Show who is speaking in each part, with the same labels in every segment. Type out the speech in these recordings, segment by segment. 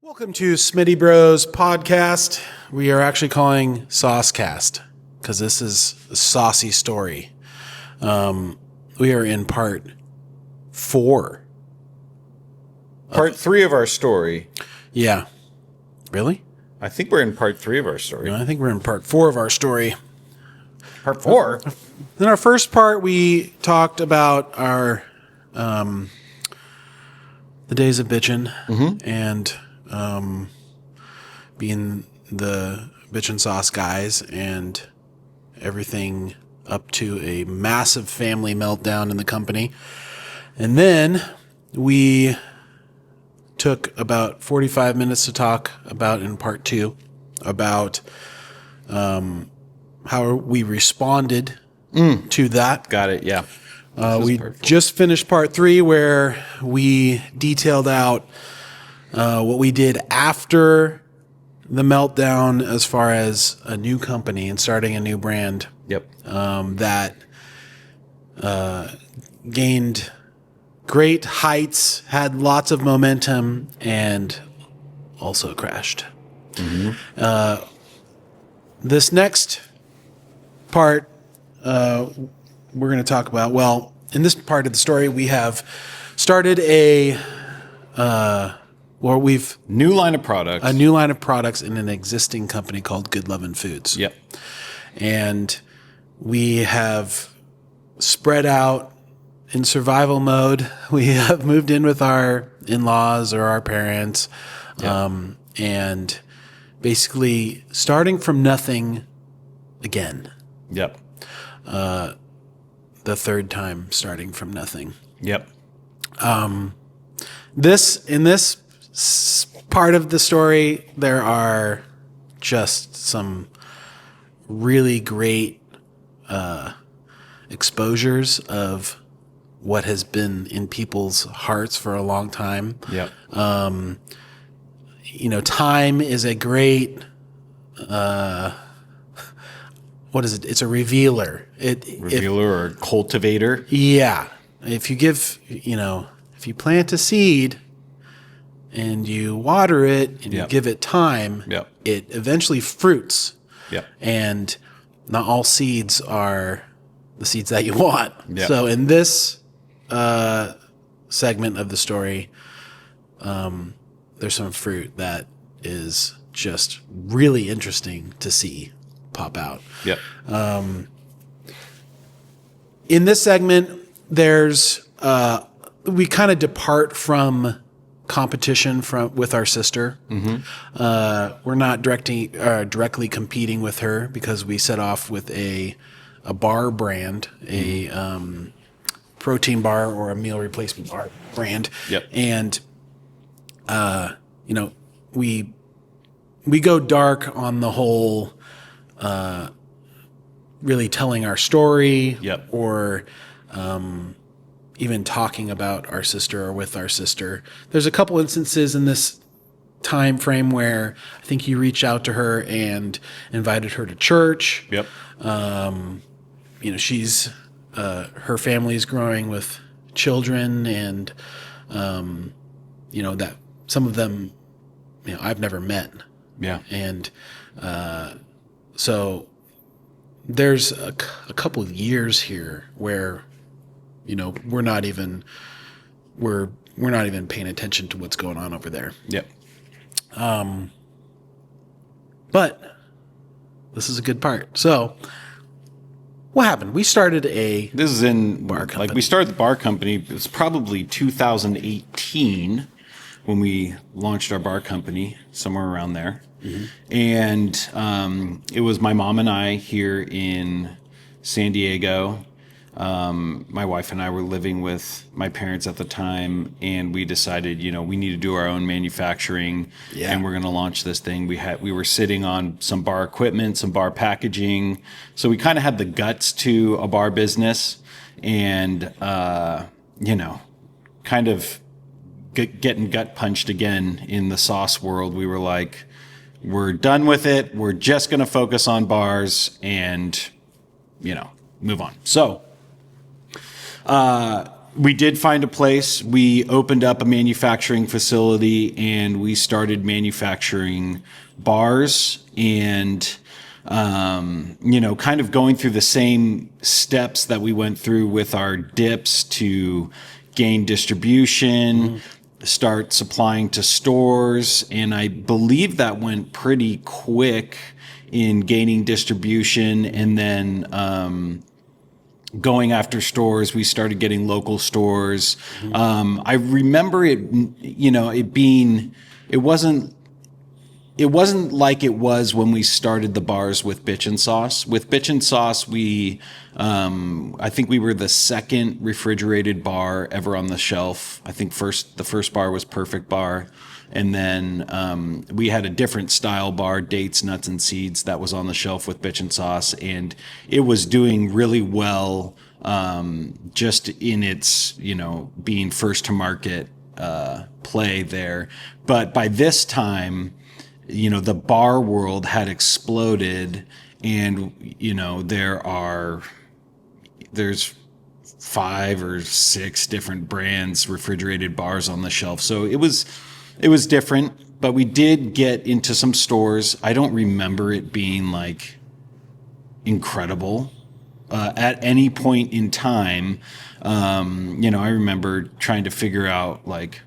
Speaker 1: Welcome to Smitty Bros podcast. We are actually calling SauceCast because this is a saucy story. We are in part 4.
Speaker 2: Part 3 of our story.
Speaker 1: Yeah. Really?
Speaker 2: I think we're in part 3 of our story.
Speaker 1: I think we're in part 4 of our story.
Speaker 2: Part 4?
Speaker 1: In our first part, we talked about our the days of bitchin' and being the bitchin' sauce guys and everything up to a massive family meltdown in the company. And then we took about 45 minutes to talk about in part 2 about how we responded to that.
Speaker 2: Got it, yeah.
Speaker 1: We just finished part 3 where we detailed out what we did after the meltdown as far as a new company and starting a new brand.
Speaker 2: Yep.
Speaker 1: That gained great heights, had lots of momentum, and also crashed. This next part, we're going to talk about, well, in this part of the story, we have started we've
Speaker 2: New line of products.
Speaker 1: a new line of products in an existing company called Good Lovin' Foods.
Speaker 2: Yep.
Speaker 1: And we have spread out in survival mode. We have moved in with our in-laws or our parents, and basically starting from nothing again.
Speaker 2: Yep.
Speaker 1: The third time starting from nothing.
Speaker 2: Yep.
Speaker 1: In this part of the story, there are just some really great exposures of what has been in people's hearts for a long time.
Speaker 2: Yep.
Speaker 1: Time is a great, what is it? It's a revealer.
Speaker 2: Revealer or cultivator.
Speaker 1: Yeah. If you plant a seed and you water it and you give it time, it eventually fruits.
Speaker 2: Yep.
Speaker 1: And not all seeds are the seeds that you want.
Speaker 2: Yep.
Speaker 1: So in this segment of the story, there's some fruit that is just really interesting to see pop out.
Speaker 2: Yep.
Speaker 1: In this segment, there's we kind of depart from competition with our sister. We're not directly competing with her because we set off with a bar brand, a protein bar or a meal replacement bar brand.
Speaker 2: Yep.
Speaker 1: And we go dark on the whole really telling our story.
Speaker 2: Yep.
Speaker 1: Or even talking about our sister or with our sister. There's a couple instances in this time frame where I think you reached out to her and invited her to church.
Speaker 2: Yep.
Speaker 1: She's her family's growing with children, and that some of them I've never met.
Speaker 2: Yeah.
Speaker 1: And so there's a couple of years here where we're not even paying attention to what's going on over there.
Speaker 2: Yep.
Speaker 1: But this is a good part. So what happened? We started
Speaker 2: This is in
Speaker 1: bar company.
Speaker 2: we started the bar company. It was probably 2018 when we launched our bar company, somewhere around there. And it was my mom and I here in San Diego. My wife and I were living with my parents at the time, and we decided, we need to do our own manufacturing, and we're going to launch this thing. We were sitting on some bar equipment, some bar packaging, so we kind of had the guts to a bar business, and kind of getting gut punched again in the sauce world. We were like, we're done with it. We're just going to focus on bars and move on. So we did find a place. We opened up a manufacturing facility and we started manufacturing bars and, kind of going through the same steps that we went through with our dips to gain distribution, start supplying to stores. And I believe that went pretty quick in gaining distribution. And then, going after stores, we started getting local stores. I remember it, it wasn't like it was when we started the bars with Bitch and Sauce. With Bitch and Sauce, I think we were the second refrigerated bar ever on the shelf. I think the first bar was Perfect Bar. And then we had a different style bar, Dates, Nuts, and Seeds, that was on the shelf with Bitch and Sauce. And it was doing really well just in its, being first to market play there. But by this time, the bar world had exploded and, there's 5 or 6 different brands, refrigerated bars on the shelf. So it was different, but we did get into some stores. I don't remember it being like incredible at any point in time. I remember trying to figure out like,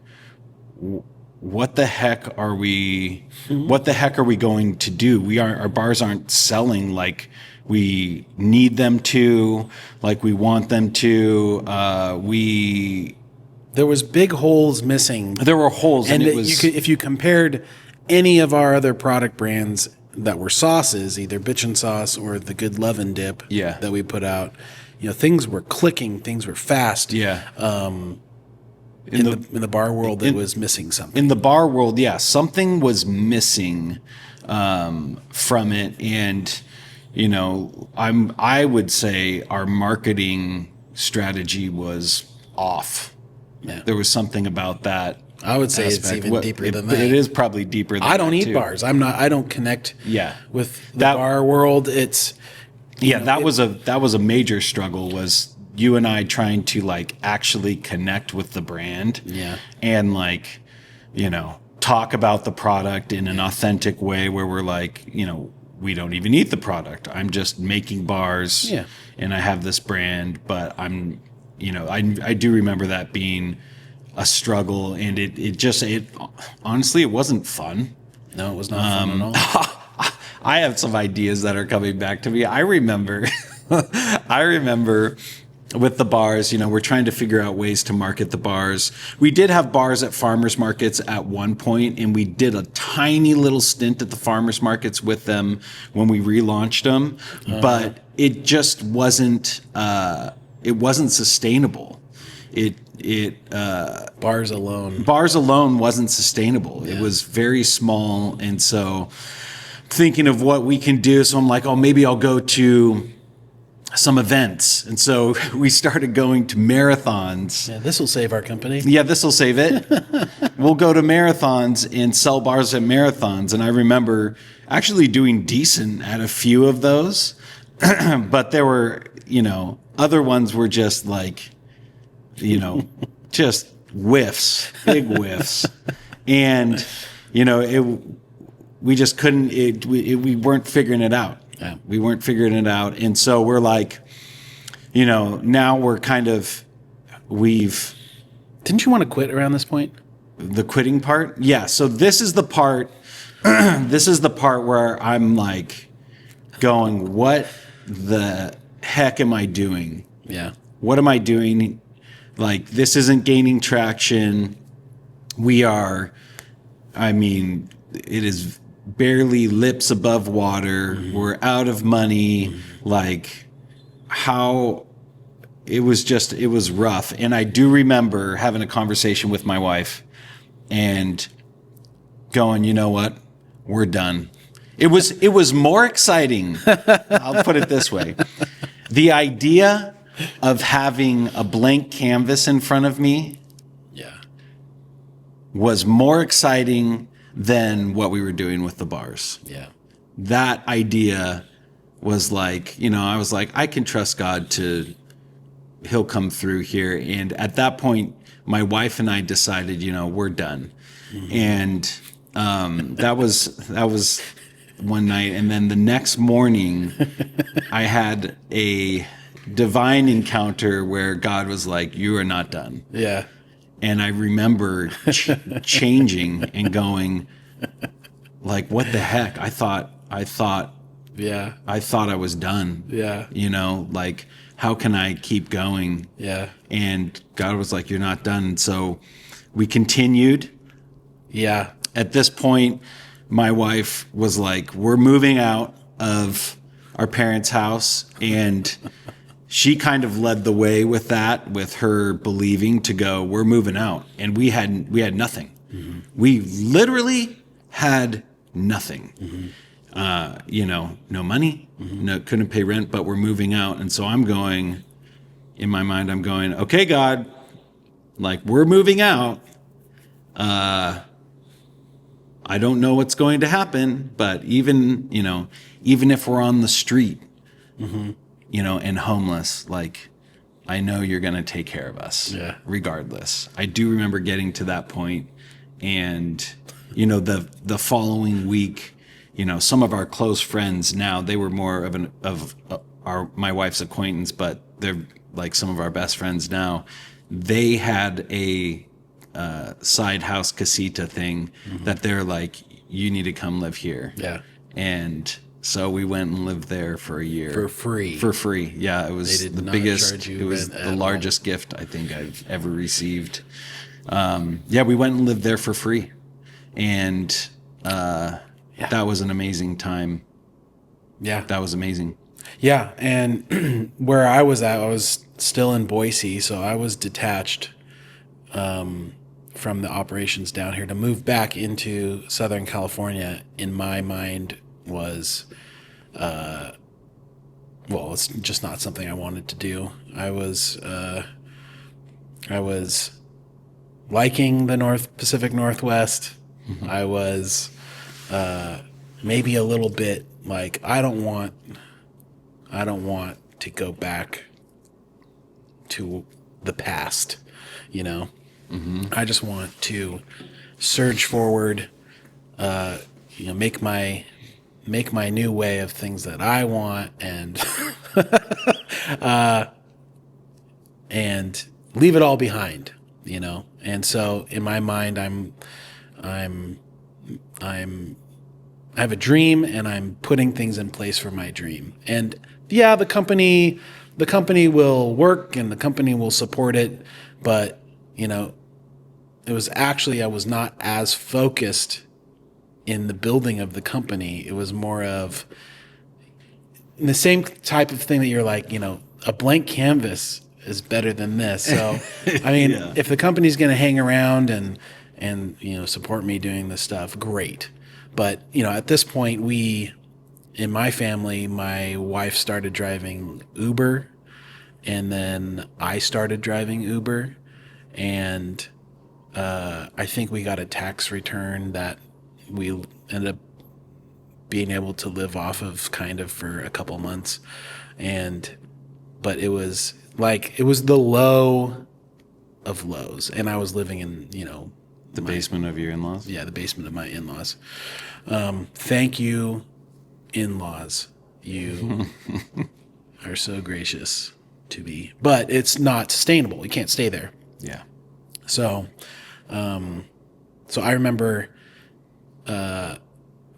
Speaker 2: what the heck are we going to do? Our bars aren't selling like we need them to, like we want them to.
Speaker 1: There was big holes missing.
Speaker 2: There were holes, and it was.
Speaker 1: If you compared any of our other product brands that were sauces, either Bitch and Sauce or the Good Lovin' Dip that we put out, things were clicking, things were fast.
Speaker 2: Yeah.
Speaker 1: In the bar world, it was missing something.
Speaker 2: In the bar world, something was missing from it, and I would say our marketing strategy was off.
Speaker 1: Yeah.
Speaker 2: There was something about that.
Speaker 1: I would say it's even deeper than that.
Speaker 2: It is probably deeper than that.
Speaker 1: I don't eat bars. I don't connect with the bar world. It's
Speaker 2: that was a major struggle, was you and I trying to like actually connect with the brand.
Speaker 1: Yeah.
Speaker 2: And like, talk about the product in an authentic way where we're like, we don't even eat the product. I'm just making bars and I have this brand, but I do remember that being a struggle, and it honestly, it wasn't fun.
Speaker 1: No, it was not fun at all.
Speaker 2: I have some ideas that are coming back to me. I remember with the bars, we're trying to figure out ways to market the bars. We did have bars at farmers markets at one point, and we did a tiny little stint at the farmers markets with them when we relaunched them, but it just wasn't. It wasn't sustainable.
Speaker 1: Bars alone
Speaker 2: wasn't sustainable. It was very small, and so thinking of what we can do. So I'm like, maybe I'll go to some events. And so we started going to marathons.
Speaker 1: Yeah, this will save our company.
Speaker 2: Yeah, this will save it. We'll go to marathons and sell bars at marathons. And I remember actually doing decent at a few of those. But there were, other ones were just like, just whiffs, big whiffs. And, we just couldn't, we weren't figuring it out.
Speaker 1: Yeah.
Speaker 2: We weren't figuring it out. And so we're like, now we're kind of,
Speaker 1: Didn't you want to quit around this point?
Speaker 2: The quitting part? Yeah. So this is the part, where I'm like going, what the heck am I doing?
Speaker 1: Yeah.
Speaker 2: What am I doing? Like, this isn't gaining traction. It is barely lips above water. Mm-hmm. We're out of money. Mm-hmm. Like, it was rough. And I do remember having a conversation with my wife and going, you know what? We're done. It was more exciting. I'll put it this way. The idea of having a blank canvas in front of me was more exciting than what we were doing with the bars.
Speaker 1: Yeah.
Speaker 2: That idea was like, I was like, I can trust God to he'll come through here. And at that point, my wife and I decided, we're done. And that was one night. And then the next morning, I had a divine encounter where God was like, "You are not done."
Speaker 1: Yeah.
Speaker 2: And I remember changing and going, like, what the heck? I thought
Speaker 1: Yeah.
Speaker 2: I was done.
Speaker 1: Yeah.
Speaker 2: Like, how can I keep going?
Speaker 1: Yeah.
Speaker 2: And God was like, "You're not done." So we continued.
Speaker 1: Yeah.
Speaker 2: At this point, my wife was like, "We're moving out of our parents' house." And she kind of led the way with that, with her believing to go, "We're moving out." And we had nothing. Mm-hmm. We literally had nothing. Mm-hmm. No money, mm-hmm. Couldn't pay rent, but we're moving out. And so I'm going, in my mind, "Okay, God, like, we're moving out. I don't know what's going to happen, but even if we're on the street, mm-hmm. And homeless, like, I know you're going to take care of us, regardless." I do remember getting to that point, and the following week, some of our close friends now, they were more of my wife's acquaintance, but they're like some of our best friends now. They had a side house casita thing, mm-hmm. that they're like, "You need to come live here."
Speaker 1: Yeah.
Speaker 2: And so we went and lived there for a year.
Speaker 1: For free.
Speaker 2: For free. Yeah. It was the biggest, it was the largest gift I think I've ever received. We went and lived there for free. And that was an amazing time.
Speaker 1: Yeah.
Speaker 2: That was amazing.
Speaker 1: Yeah. And where I was at, I was still in Boise, so I was detached from the operations down here. To move back into Southern California, in my mind, was it's just not something I wanted to do. I was liking the Pacific Northwest. Mm-hmm. I was maybe a little bit like, I don't want to go back to the past, Mm-hmm. I just want to surge forward, make my new way of things that I want, and and leave it all behind, And so in my mind, I have a dream, and I'm putting things in place for my dream. And yeah, the company will work, and the company will support it, but it was actually, I was not as focused in the building of the company. It was more of the same type of thing that you're like, a blank canvas is better than this. So, I mean, if the company's going to hang around and support me doing this stuff, great. But, at this point, in my family, my wife started driving Uber, and then I started driving Uber, and I think we got a tax return that we ended up being able to live off of kind of for a couple months. But it was the low of lows. And I was living in,
Speaker 2: the basement of your in-laws?
Speaker 1: Yeah, the basement of my in-laws. Thank you, in-laws. You are so gracious to be. But it's not sustainable. You can't stay there.
Speaker 2: Yeah.
Speaker 1: So, I remember I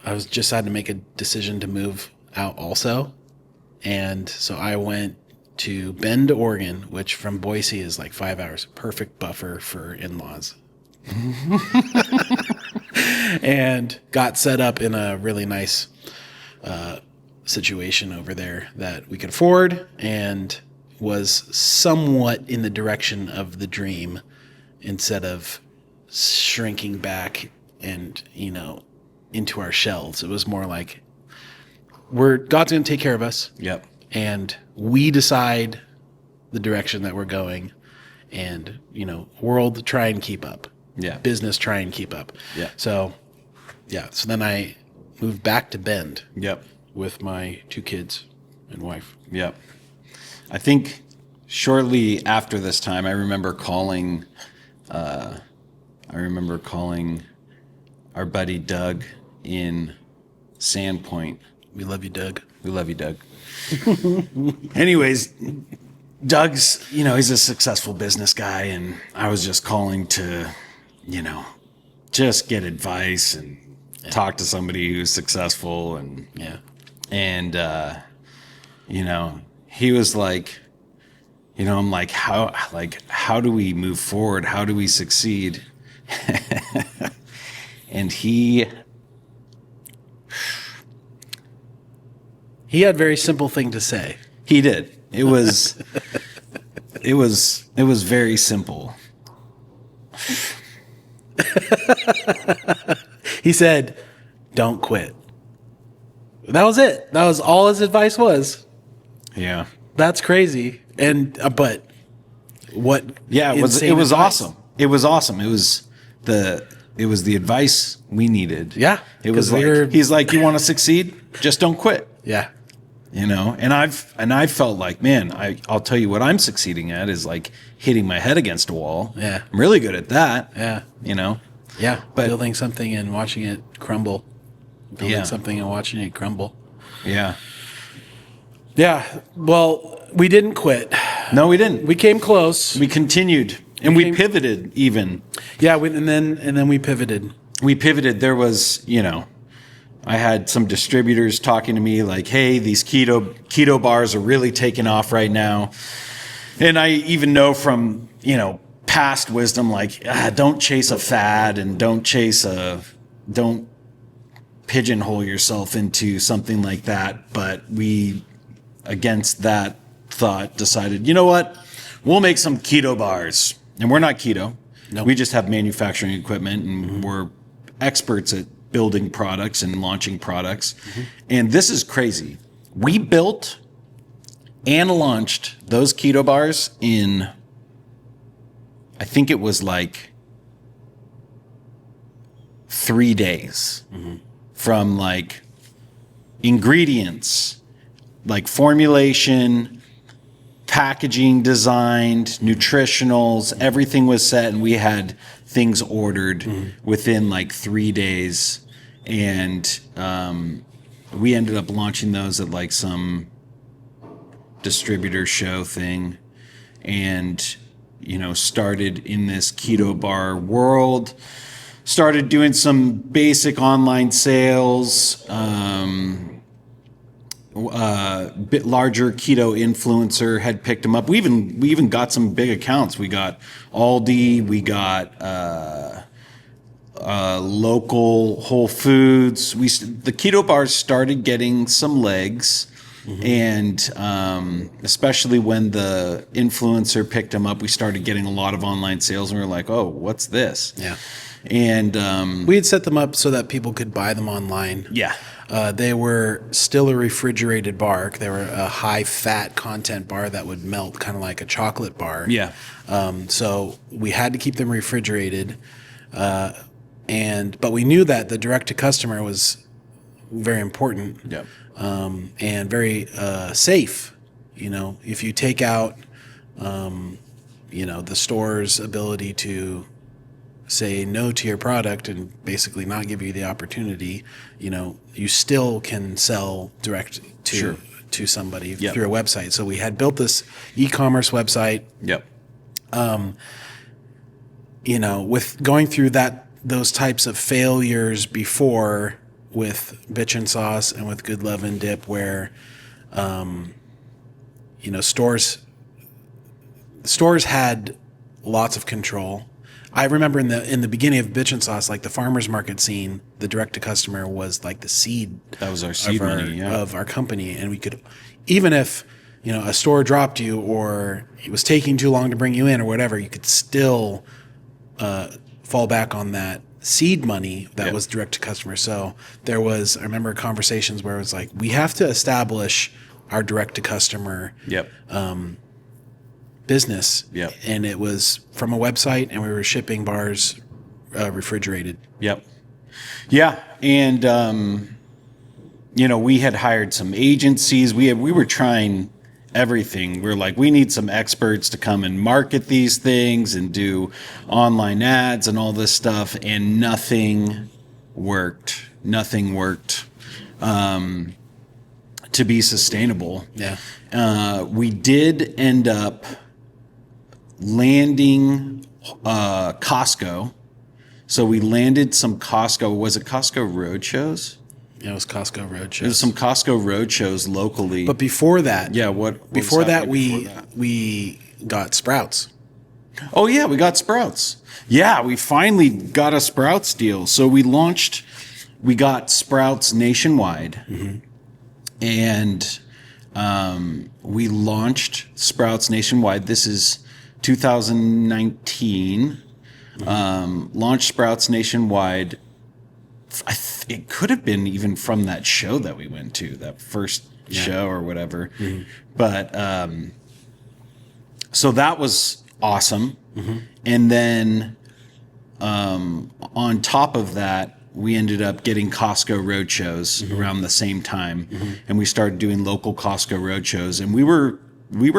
Speaker 1: was just had to make a decision to move out also. And so I went to Bend, Oregon, which from Boise is like 5 hours. Perfect buffer for in-laws. And got set up in a really nice situation over there that we could afford, and was somewhat in the direction of the dream, instead of shrinking back and, into our shells. It was more like, God's going to take care of us.
Speaker 2: Yep.
Speaker 1: And we decide the direction that we're going, and, world, try and keep up.
Speaker 2: Yeah.
Speaker 1: Business, try and keep up.
Speaker 2: Yeah.
Speaker 1: So then I moved back to Bend.
Speaker 2: Yep.
Speaker 1: With my 2 kids and wife.
Speaker 2: Yep. I think shortly after this time, I remember calling our buddy Doug in Sandpoint.
Speaker 1: We love you, Doug.
Speaker 2: We love you, Doug. Anyways, Doug's, he's a successful business guy, and I was just calling to, just get advice and talk to somebody who's successful. And, he was like, I'm like, how do we move forward? How do we succeed? And he
Speaker 1: had a very simple thing to say.
Speaker 2: He did. It was very simple.
Speaker 1: He said, "Don't quit." That was it. That was all his advice was.
Speaker 2: Yeah.
Speaker 1: That's crazy. And but what?
Speaker 2: Yeah, it was
Speaker 1: advice.
Speaker 2: awesome. It was awesome. It was the advice we needed.
Speaker 1: Yeah.
Speaker 2: It was like, he's like, you want to succeed? Just don't quit.
Speaker 1: Yeah.
Speaker 2: And I've felt like, man, I'll tell you what I'm succeeding at is like hitting my head against a wall.
Speaker 1: Yeah.
Speaker 2: I'm really good at that.
Speaker 1: Yeah.
Speaker 2: Yeah.
Speaker 1: But building something and watching it crumble.
Speaker 2: Yeah.
Speaker 1: Something and watching it crumble.
Speaker 2: Yeah.
Speaker 1: Yeah. Well, we didn't quit.
Speaker 2: No, we didn't.
Speaker 1: We came close.
Speaker 2: We continued. And we pivoted even.
Speaker 1: Yeah, and then we pivoted.
Speaker 2: We pivoted. There was, I had some distributors talking to me like, hey, these keto bars are really taking off right now. And I even know from, past wisdom, like, don't chase a fad and don't pigeonhole yourself into something like that. But we, against that thought, decided, you know what? We'll make some keto bars. And we're not keto.
Speaker 1: Nope.
Speaker 2: We just have manufacturing equipment, and we're experts at building products and launching products. Mm-hmm. And this is crazy. We built and launched those keto bars in, I think it was like 3 days. Mm-hmm. From like ingredients, like formulation, packaging designed, nutritionals, everything was set, and we had things ordered within like 3 days. And we ended up launching those at like some distributor show thing, and started in this keto bar world, started doing some basic online sales, bit larger keto influencer had picked them up. We even got some big accounts. We got Aldi, we got local Whole Foods. The keto bars started getting some legs, and especially when the influencer picked them up, we started getting a lot of online sales, and we were like, oh, what's this?
Speaker 1: Yeah.
Speaker 2: And
Speaker 1: we had set them up so that people could buy them online.
Speaker 2: Yeah.
Speaker 1: They were still a refrigerated bar. They were a high-fat content bar that would melt, kind of like a chocolate bar.
Speaker 2: Yeah.
Speaker 1: So we had to keep them refrigerated, but we knew that the direct-to-customer was very important.
Speaker 2: Yep.
Speaker 1: And very safe. If you take out, the store's ability to say no to your product and basically not give you the opportunity, you still can sell direct to somebody through a website. So we had built this e-commerce website.
Speaker 2: Yep.
Speaker 1: With going through those types of failures before with Bitch and Sauce and with Good Love and Dip, where, stores had lots of control. I remember in the beginning of Bitch and Sauce, like the farmers market scene, the direct to customer was like the seed.
Speaker 2: That was our seed money
Speaker 1: of our company, and we could, even if a store dropped you or it was taking too long to bring you in or whatever, you could still fall back on that seed money that was direct to customer. So I remember conversations where it was like, we have to establish our direct to customer.
Speaker 2: Yep.
Speaker 1: Business.
Speaker 2: Yep.
Speaker 1: And it was from a website, and we were shipping bars refrigerated.
Speaker 2: Yep. Yeah. And, we had hired some agencies. We were trying everything. We're like, we need some experts to come and market these things and do online ads and all this stuff. And nothing worked. Nothing worked to be sustainable.
Speaker 1: Yeah.
Speaker 2: We did end up landing Costco. So we landed some Costco. Was it Costco road shows?
Speaker 1: Yeah, it was Costco road shows.
Speaker 2: There's some Costco road shows locally.
Speaker 1: But before that,
Speaker 2: yeah, what
Speaker 1: before
Speaker 2: was
Speaker 1: that
Speaker 2: happening
Speaker 1: we got Sprouts.
Speaker 2: Oh yeah, we got Sprouts. Yeah, we finally got a Sprouts deal. So we got Sprouts nationwide, and we launched Sprouts nationwide. This is 2019. Launched Sprouts nationwide. It could have been even from that show that we went to, that first show or whatever. But so that was awesome. And then on top of that, we ended up getting Costco road shows around the same time, and we started doing local Costco road shows, and we were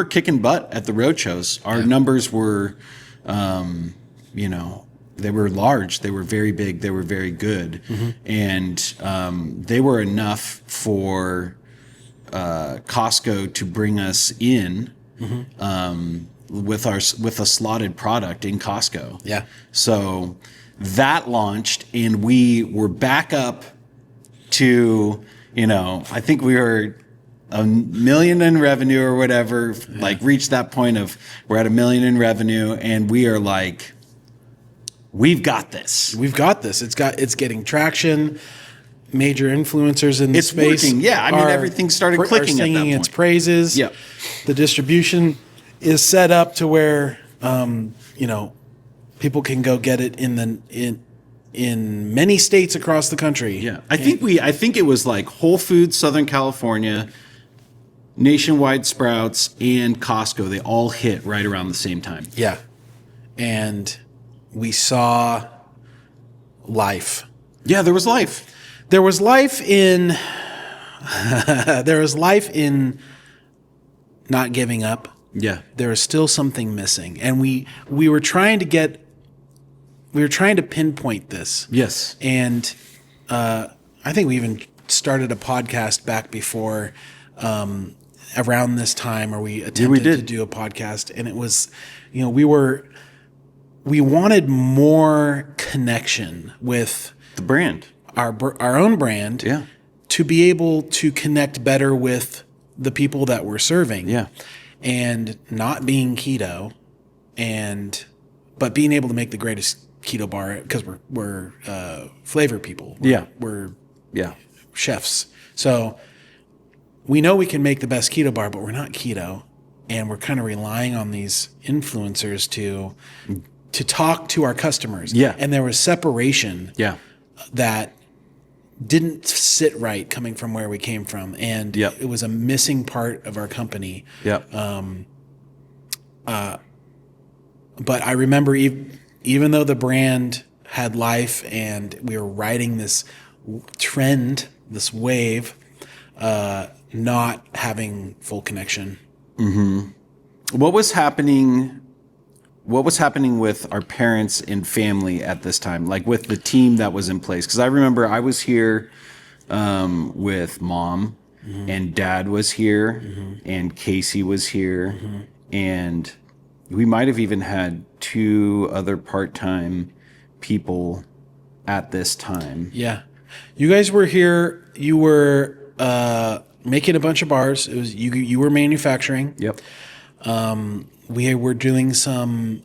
Speaker 2: kicking butt at the road shows. Our numbers were, they were large, they were very big, they were very good, and they were enough for Costco to bring us in with a slotted product in Costco.
Speaker 1: Yeah.
Speaker 2: So that launched, and we were back up to, I think we were $1 million in revenue or whatever, like reached that point of we're at $1 million in revenue, and we are like, we've got this.
Speaker 1: We've got this. It's getting traction. Major influencers in the space.
Speaker 2: Working. Yeah, I mean, everything started clicking at that point.
Speaker 1: Its praises.
Speaker 2: Yep.
Speaker 1: The distribution is set up to where people can go get it in many states across the country.
Speaker 2: Yeah, I think it was like Whole Foods, Southern California, nationwide Sprouts, and Costco. They all hit right around the same time.
Speaker 1: Yeah, and we saw life.
Speaker 2: Yeah, there was life.
Speaker 1: There was life in not giving up.
Speaker 2: Yeah,
Speaker 1: there was still something missing, and we were trying to pinpoint this.
Speaker 2: Yes,
Speaker 1: and I think we even started a podcast back before around this time, where we attempted to do a podcast, and it was, we wanted more connection with
Speaker 2: the brand,
Speaker 1: our own brand,
Speaker 2: yeah,
Speaker 1: to be able to connect better with the people that we're serving,
Speaker 2: yeah,
Speaker 1: and not being keto, but being able to make the greatest keto bar, because we're flavor people. We're chefs, so we know we can make the best keto bar, but we're not keto, and we're kind of relying on these influencers to talk to our customers.
Speaker 2: Yeah,
Speaker 1: and there was separation.
Speaker 2: Yeah,
Speaker 1: that didn't sit right coming from where we came from, and it was a missing part of our company.
Speaker 2: Yep.
Speaker 1: But I remember even though the brand had life and we were riding this trend, this wave, not having full connection.
Speaker 2: What was happening with our parents and family at this time, like with the team that was in place? Because I remember I was here with Mom, and Dad was here, and Casey was here, and we might have even had 2 other part-time people at this time.
Speaker 1: Yeah. You guys were here. You were making a bunch of bars. It was you were manufacturing.
Speaker 2: Yep.
Speaker 1: We were doing some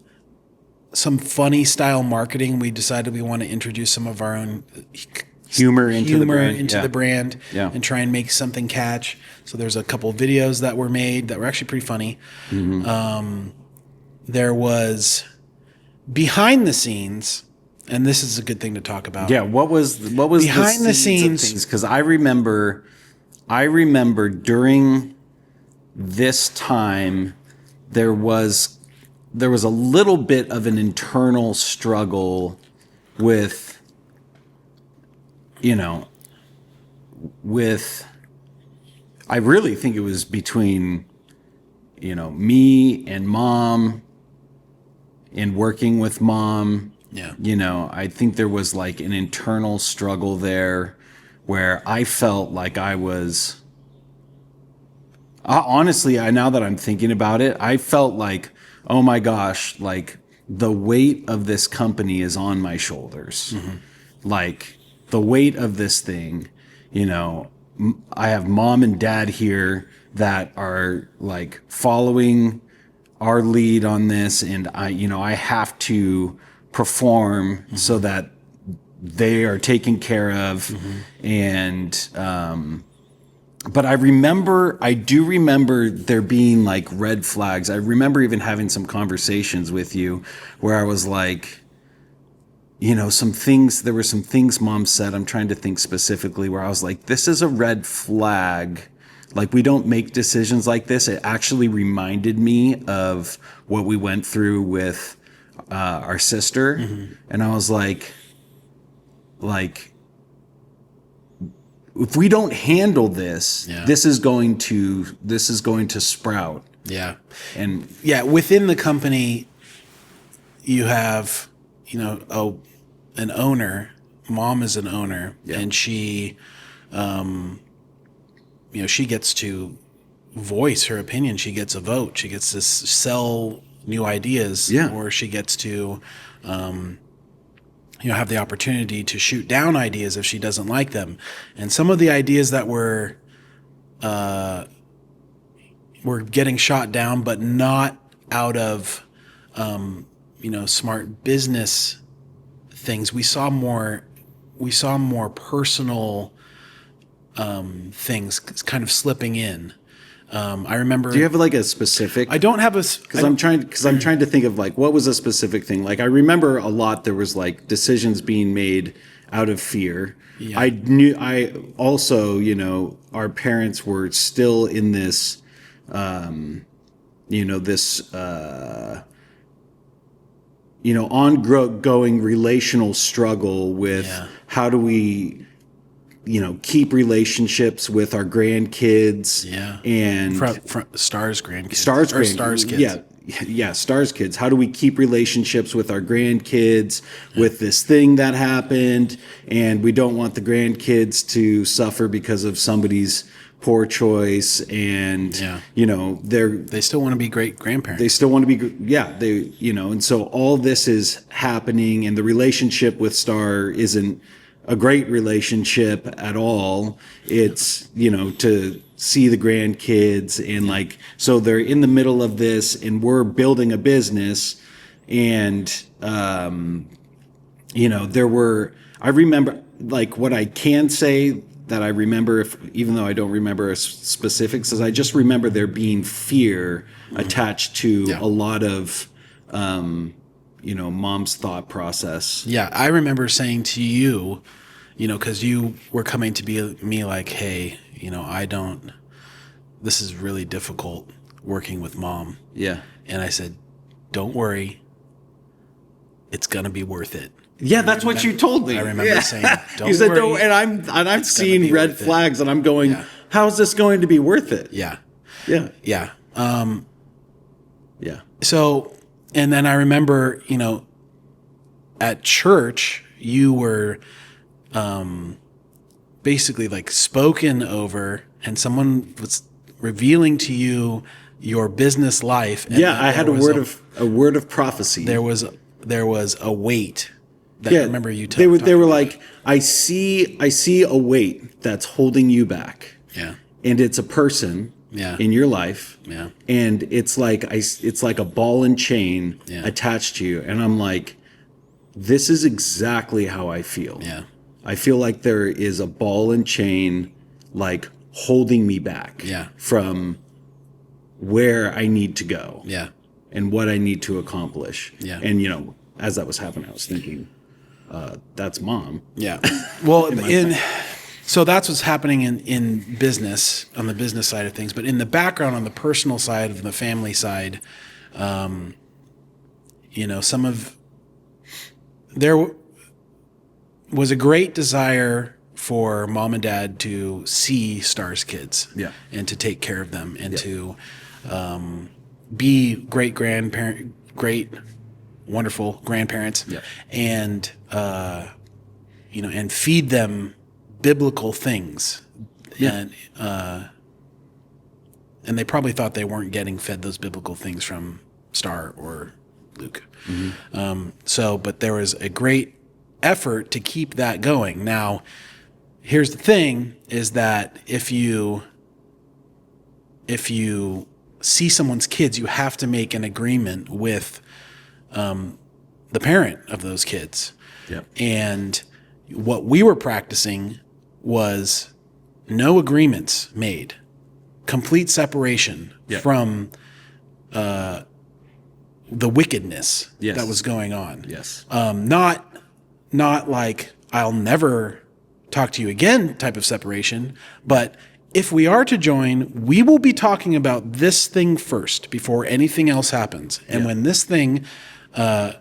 Speaker 1: funny style marketing. We decided we want to introduce some of our own
Speaker 2: humor into the brand,
Speaker 1: and try and make something catch. So there's a couple of videos that were made that were actually pretty funny. There was behind the scenes, and this is a good thing to talk about.
Speaker 2: Yeah, what was
Speaker 1: behind the scenes?
Speaker 2: Because I remember during this time there was a little bit of an internal struggle with I really think it was between me and mom and working with mom,
Speaker 1: Yeah.
Speaker 2: I think there was like an internal struggle there where I felt like I was, honestly, now that I'm thinking about it, I felt like, oh my gosh, like the weight of this company is on my shoulders. Like the weight of this thing, I have mom and dad here that are like following our lead on this, and I have to perform so that they are taken care of. And but I do remember there being like red flags. I remember even having some conversations with you where I was like, there were some things mom said. I'm trying to think specifically where I was like, this is a red flag. Like, we don't make decisions like this. It actually reminded me of what we went through with our sister. And I was like, if we don't handle this, this is going to sprout.
Speaker 1: Yeah.
Speaker 2: And
Speaker 1: Yeah. Within the company, you have, an owner. Mom is an owner, and she, she gets to voice her opinion. She gets a vote. She gets to sell new ideas, or she gets to, have the opportunity to shoot down ideas if she doesn't like them. And some of the ideas that were getting shot down, but not out of, smart business things. We saw more personal things kind of slipping in. I remember.
Speaker 2: Do you have like a specific?
Speaker 1: I don't have a.
Speaker 2: Because I'm trying to think of like what was a specific thing. Like I remember a lot. There was like decisions being made out of fear.
Speaker 1: Yeah.
Speaker 2: I also, our parents were still in this, ongoing relational struggle with how do we, keep relationships with our grandkids. And
Speaker 1: from Star's grandkids.
Speaker 2: Star's kids. Yeah, Star's kids. How do we keep relationships with our grandkids with this thing that happened? And we don't want the grandkids to suffer because of somebody's poor choice. And,
Speaker 1: they still want to be great grandparents.
Speaker 2: They still want to be, and so all this is happening, and the relationship with Star isn't a great relationship at all. It's, to see the grandkids and so they're in the middle of this, and we're building a business. And, I remember what I can say that I remember, even though I don't remember specifics, is I just remember there being fear attached to a lot of, mom's thought process.
Speaker 1: Yeah, I remember saying to you, because you were coming to me like, hey, this is really difficult working with mom.
Speaker 2: Yeah.
Speaker 1: And I said, don't worry, it's going to be worth it.
Speaker 2: Yeah, that's what you told me.
Speaker 1: I remember saying, "Don't
Speaker 2: you said,
Speaker 1: worry."
Speaker 2: "Don't," and I'm seeing red flags, and I'm going, "How is this going to be worth it?"
Speaker 1: Yeah.
Speaker 2: Yeah.
Speaker 1: So, and then I remember, at church, you were, basically spoken over, and someone was revealing to you your business life. And
Speaker 2: I had a word of prophecy.
Speaker 1: There was a weight. That I remember you
Speaker 2: they were like, I see a weight that's holding you back.
Speaker 1: Yeah.
Speaker 2: And it's a person in your life.
Speaker 1: Yeah.
Speaker 2: And it's like a ball and chain attached to you. And I'm like, this is exactly how I feel.
Speaker 1: Yeah.
Speaker 2: I feel like there is a ball and chain holding me back from where I need to go.
Speaker 1: Yeah.
Speaker 2: And what I need to accomplish.
Speaker 1: Yeah.
Speaker 2: And as that was happening, I was thinking, that's mom.
Speaker 1: Yeah. Well, so that's what's happening in business, on the business side of things. But in the background, on the personal side, of the family side, there was a great desire for mom and dad to see Star's kids, and to take care of them, and to be great wonderful grandparents,
Speaker 2: Yep.
Speaker 1: and and feed them biblical things.
Speaker 2: Yeah.
Speaker 1: And they probably thought they weren't getting fed those biblical things from Star or Luke. But there was a great effort to keep that going. Now, here's the thing: is that if you see someone's kids, you have to make an agreement with the parent of those kids.
Speaker 2: Yep.
Speaker 1: And what we were practicing was no agreements made, complete separation
Speaker 2: Yep.
Speaker 1: from the wickedness
Speaker 2: Yes.
Speaker 1: that was going on.
Speaker 2: Yes.
Speaker 1: Not like I'll never talk to you again type of separation, but if we are to join, we will be talking about this thing first before anything else happens. And when this thing, the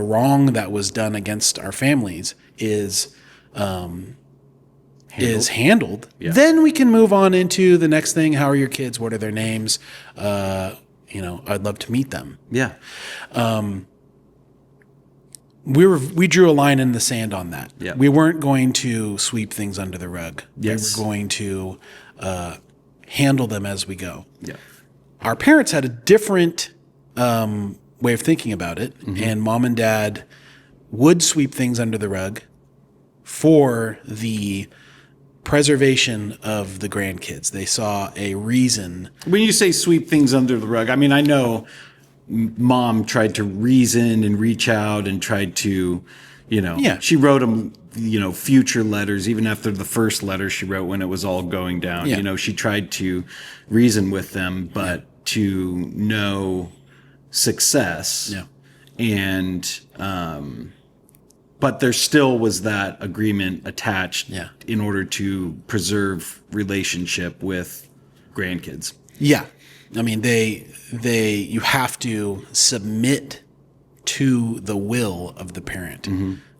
Speaker 1: wrong that was done against our families is handled, then we can move on into the next thing. How are your kids? What are their names? I'd love to meet them.
Speaker 2: Yeah.
Speaker 1: We drew a line in the sand on that.
Speaker 2: Yeah.
Speaker 1: We weren't going to sweep things under the rug.
Speaker 2: Yes.
Speaker 1: We were going to handle them as we go.
Speaker 2: Yeah.
Speaker 1: Our parents had a different way of thinking about it, and mom and dad would sweep things under the rug for the preservation of the grandkids. They saw a reason.
Speaker 2: When you say sweep things under the rug, I mean, I know mom tried to reason and reach out and tried to, she wrote them, future letters, even after the first letter she wrote when it was all going down.
Speaker 1: Yeah.
Speaker 2: She tried to reason with them, but to no success.
Speaker 1: Yeah.
Speaker 2: And, but there still was that agreement attached in order to preserve relationship with grandkids.
Speaker 1: Yeah. I mean, you have to submit to the will of the parent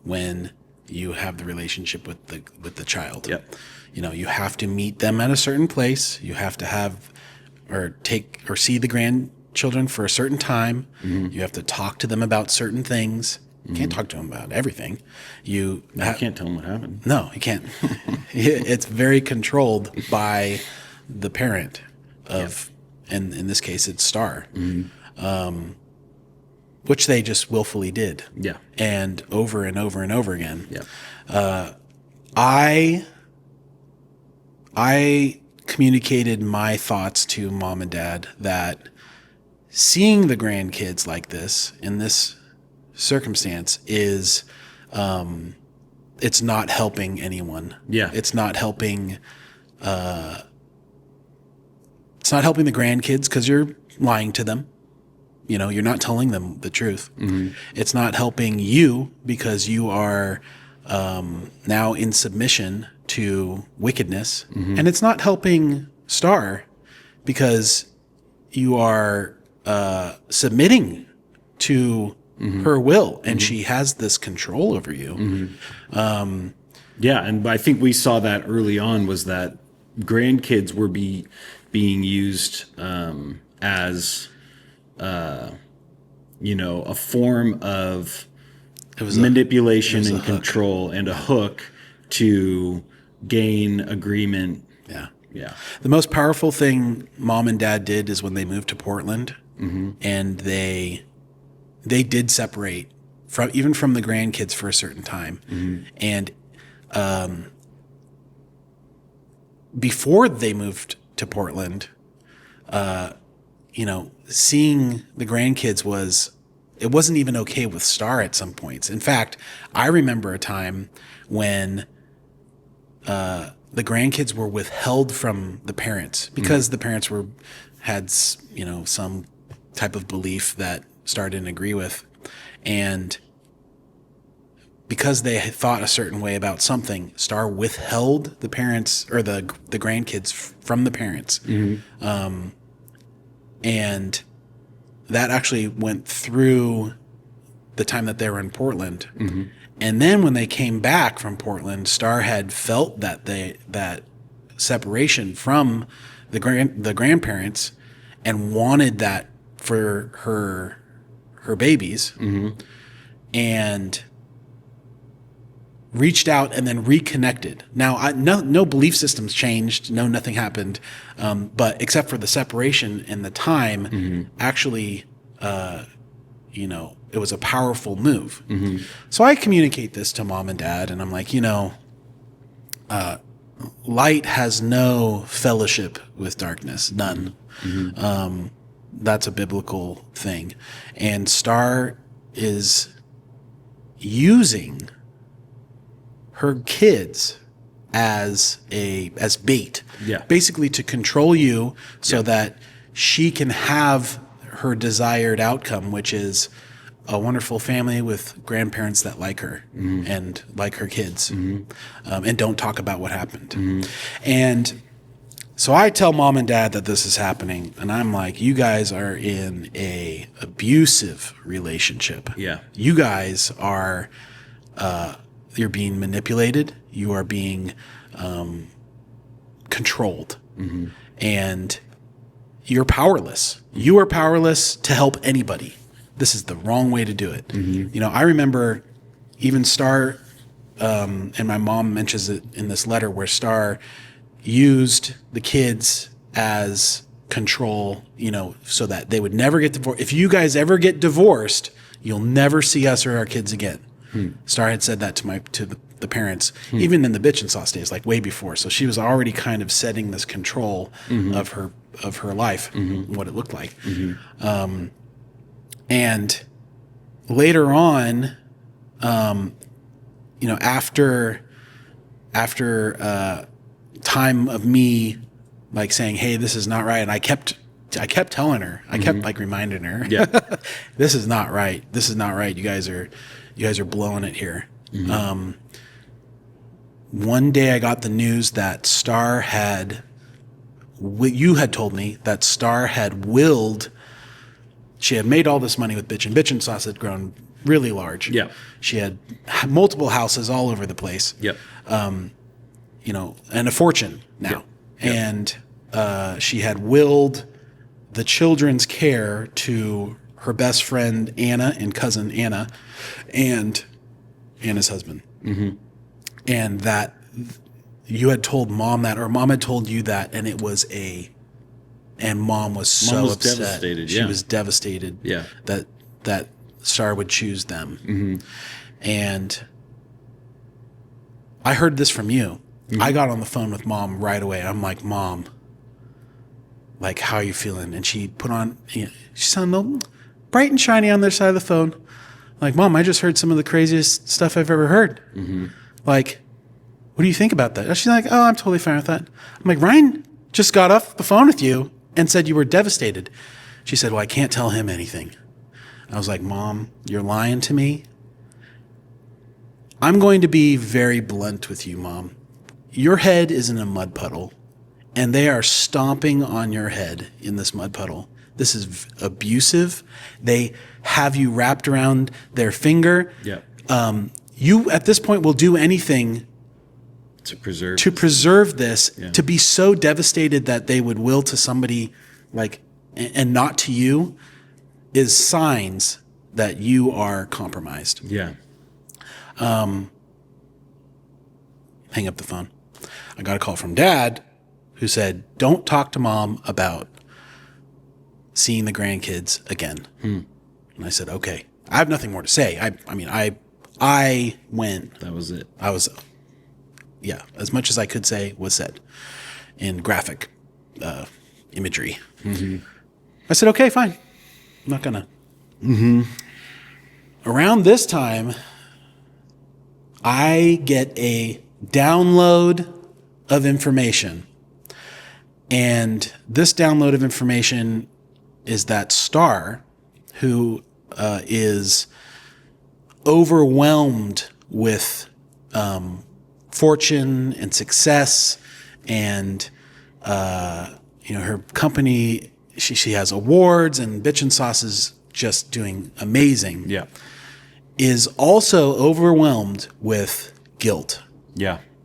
Speaker 1: when you have the relationship with the child.
Speaker 2: Yep.
Speaker 1: You have to meet them at a certain place. You have to have or see the grandchildren for a certain time. You have to talk to them about certain things. You can't talk to them about everything. You
Speaker 2: can't tell them what happened.
Speaker 1: No, you can't. It's very controlled by the parent of, and in this case, it's Star, which they just willfully did.
Speaker 2: Yeah.
Speaker 1: And over and over and over again.
Speaker 2: Yeah.
Speaker 1: I communicated my thoughts to mom and dad that seeing the grandkids like this in this circumstance is it's not helping anyone.
Speaker 2: Yeah.
Speaker 1: It's not helping the grandkids because you're lying to them. You're not telling them the truth. It's not helping you because you are now in submission to wickedness. And it's not helping Star because you are submitting to her will, and she has this control over you.
Speaker 2: Yeah, and I think we saw that early on was that grandkids were being used as a form of manipulation and control and a hook to gain agreement.
Speaker 1: Yeah.
Speaker 2: Yeah.
Speaker 1: The most powerful thing mom and dad did is when they moved to Portland, and they did separate from the grandkids for a certain time. And before they moved to Portland, seeing the grandkids wasn't even okay with Star at some points. In fact, I remember a time when the grandkids were withheld from the parents because the parents had some type of belief that Star didn't agree with, and because they had thought a certain way about something, Star withheld the parents or the grandkids from the parents. And that actually went through the time that they were in Portland. And then when they came back from Portland, Star had felt that separation from the grandparents, and wanted that for her babies, and reached out and then reconnected. Now, no belief systems changed. No, nothing happened. But except for the separation and the time, actually, it was a powerful move. So I communicate this to mom and dad, and I'm like, light has no fellowship with darkness, none. That's a biblical thing. And Star is using her kids as bait, basically to control you so that she can have her desired outcome, which is a wonderful family with grandparents that like her and like her kids, and don't talk about what happened. And so I tell mom and dad that this is happening, and I'm like, you guys are in a abusive relationship.
Speaker 2: Yeah.
Speaker 1: You guys are, you're being manipulated. You are being controlled, and you're powerless. You are powerless to help anybody. This is the wrong way to do it. I remember even Star, and my mom mentions it in this letter, where Star used the kids as control, so that they would never get divorced. If you guys ever get divorced, you'll never see us or our kids again. Star had said that to the parents, even in the bitch and sauce days, like way before. So she was already kind of setting this control of her life, what it looked like. And later on, after time of me like saying, hey, this is not right. And I kept telling her, I kept like reminding her, this is not right. This is not right. You guys are blowing it here. One day I got the news that Star you had told me that Star had willed, she had made all this money with Bitch and Sauce had grown really large.
Speaker 2: Yeah.
Speaker 1: She had multiple houses all over the place.
Speaker 2: Yep.
Speaker 1: And a fortune now. Yep. And she had willed the children's care to her best friend Anna and cousin Anna and Anna's husband. And that you had told mom that, or mom had told you that, and it was and mom was so upset.
Speaker 2: Devastated.
Speaker 1: She was devastated that Star would choose them. And I heard this from you. I got on the phone with mom right away. I'm like, Mom, like, how are you feeling? And she put on, she sounded bright and shiny on the other side of the phone. I'm like, Mom, I just heard some of the craziest stuff I've ever heard. Like, what do you think about that? And she's like, oh, I'm totally fine with that. I'm like, Ryan just got off the phone with you and said you were devastated. She said, well, I can't tell him anything. I was like, Mom, you're lying to me. I'm going to be very blunt with you, Mom. Your head is in a mud puddle, and they are stomping on your head in this mud puddle. This is abusive. They have you wrapped around their finger. You, at this point, will do anything
Speaker 2: to
Speaker 1: preserve this, to be so devastated that they would will to somebody, like, and not to you, is signs that you are compromised. Hang up the phone. I got a call from Dad, who said, don't talk to Mom about seeing the grandkids again. And I said, okay. I have nothing more to say. I went.
Speaker 2: That was it.
Speaker 1: As much as I could say was said in graphic imagery. I said, okay, fine. I'm not gonna. Around this time, I get a download of information. And this download of information is that Star, who is overwhelmed with fortune and success, and her company, she has awards, and Bitch and Sauce is just doing amazing. Is also overwhelmed with guilt.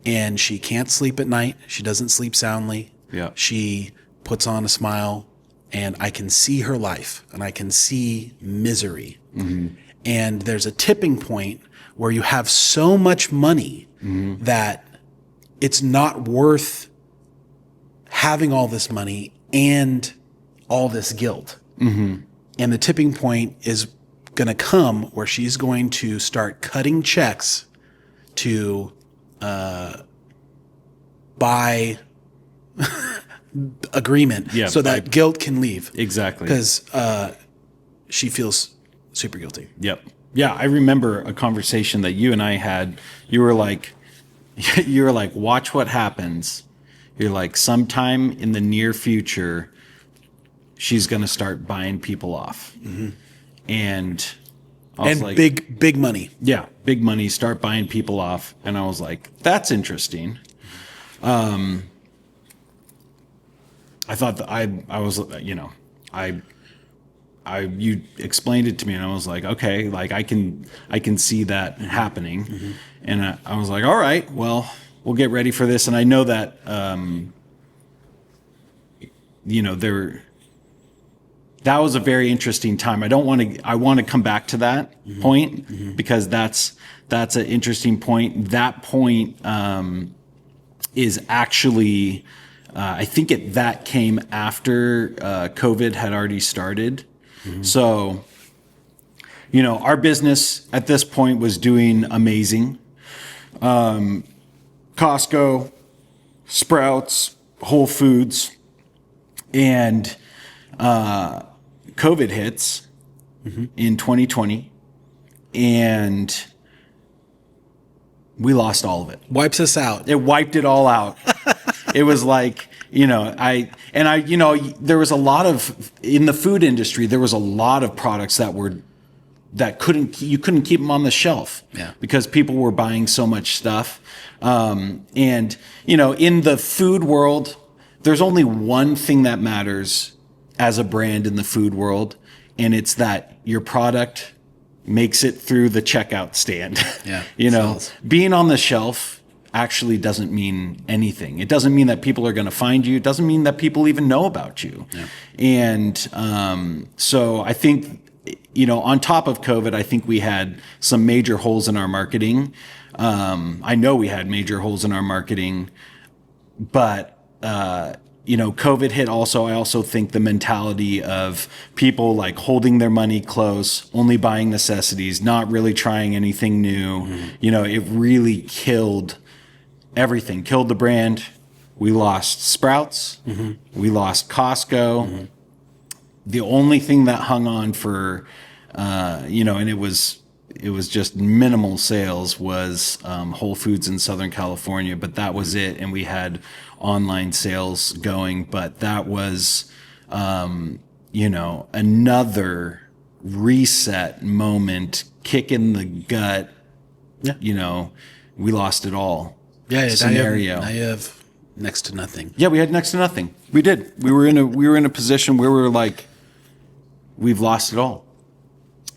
Speaker 1: And she can't sleep at night. She doesn't sleep soundly. She puts on a smile and I can see her life and I can see misery. And there's a tipping point where you have so much money that it's not worth having all this money and all this guilt. And the tipping point is going to come where she's going to start cutting checks to buy agreement so that guilt can leave.
Speaker 2: Exactly.
Speaker 1: Because she feels super guilty.
Speaker 2: Yep. Yeah, I remember a conversation that you and I had. You were like, watch what happens. You're like, sometime in the near future, she's going to start buying people off. And I was like,
Speaker 1: big money.
Speaker 2: Yeah, big money, start buying people off. And I was like, that's interesting. I thought that I was, you know, you explained it to me and I was like, okay, like I can see that happening. And I was like, all right, well, we'll get ready for this. And I know that, you know, that was a very interesting time. I want to come back to that point because that's an interesting point. That point, is actually, I think that came after, COVID had already started. So, you know, our business at this point was doing amazing. Costco, Sprouts, Whole Foods, and COVID hits in 2020, and we lost all of it.
Speaker 1: Wipes us out.
Speaker 2: It wiped it all out. It was like, you know, you know, there was a lot of, in the food industry, there was a lot of products that you couldn't keep them on the shelf because people were buying so much stuff. And, you know, in the food world, there's only one thing that matters as a brand in the food world, and it's that your product makes it through the checkout stand. You know, being on the shelf actually doesn't mean anything. It doesn't mean that people are going to find you. It doesn't mean that people even know about you. And so I think, you know, on top of COVID, I think we had some major holes in our marketing. I know we had major holes in our marketing, but, you know, COVID hit also. I also think the mentality of people like holding their money close, only buying necessities, not really trying anything new. You know, it really killed everything, killed the brand. We lost Sprouts. We lost Costco. The only thing that hung on for, you know, and it was just minimal sales was Whole Foods in Southern California, but that was it. And we had online sales going, but that was, you know, another reset moment, kick in the gut. You know, we lost it all. Scenario.
Speaker 1: Now you have next to nothing.
Speaker 2: Yeah, we had next to nothing. We did. We were in a position where we were like, we've lost it all.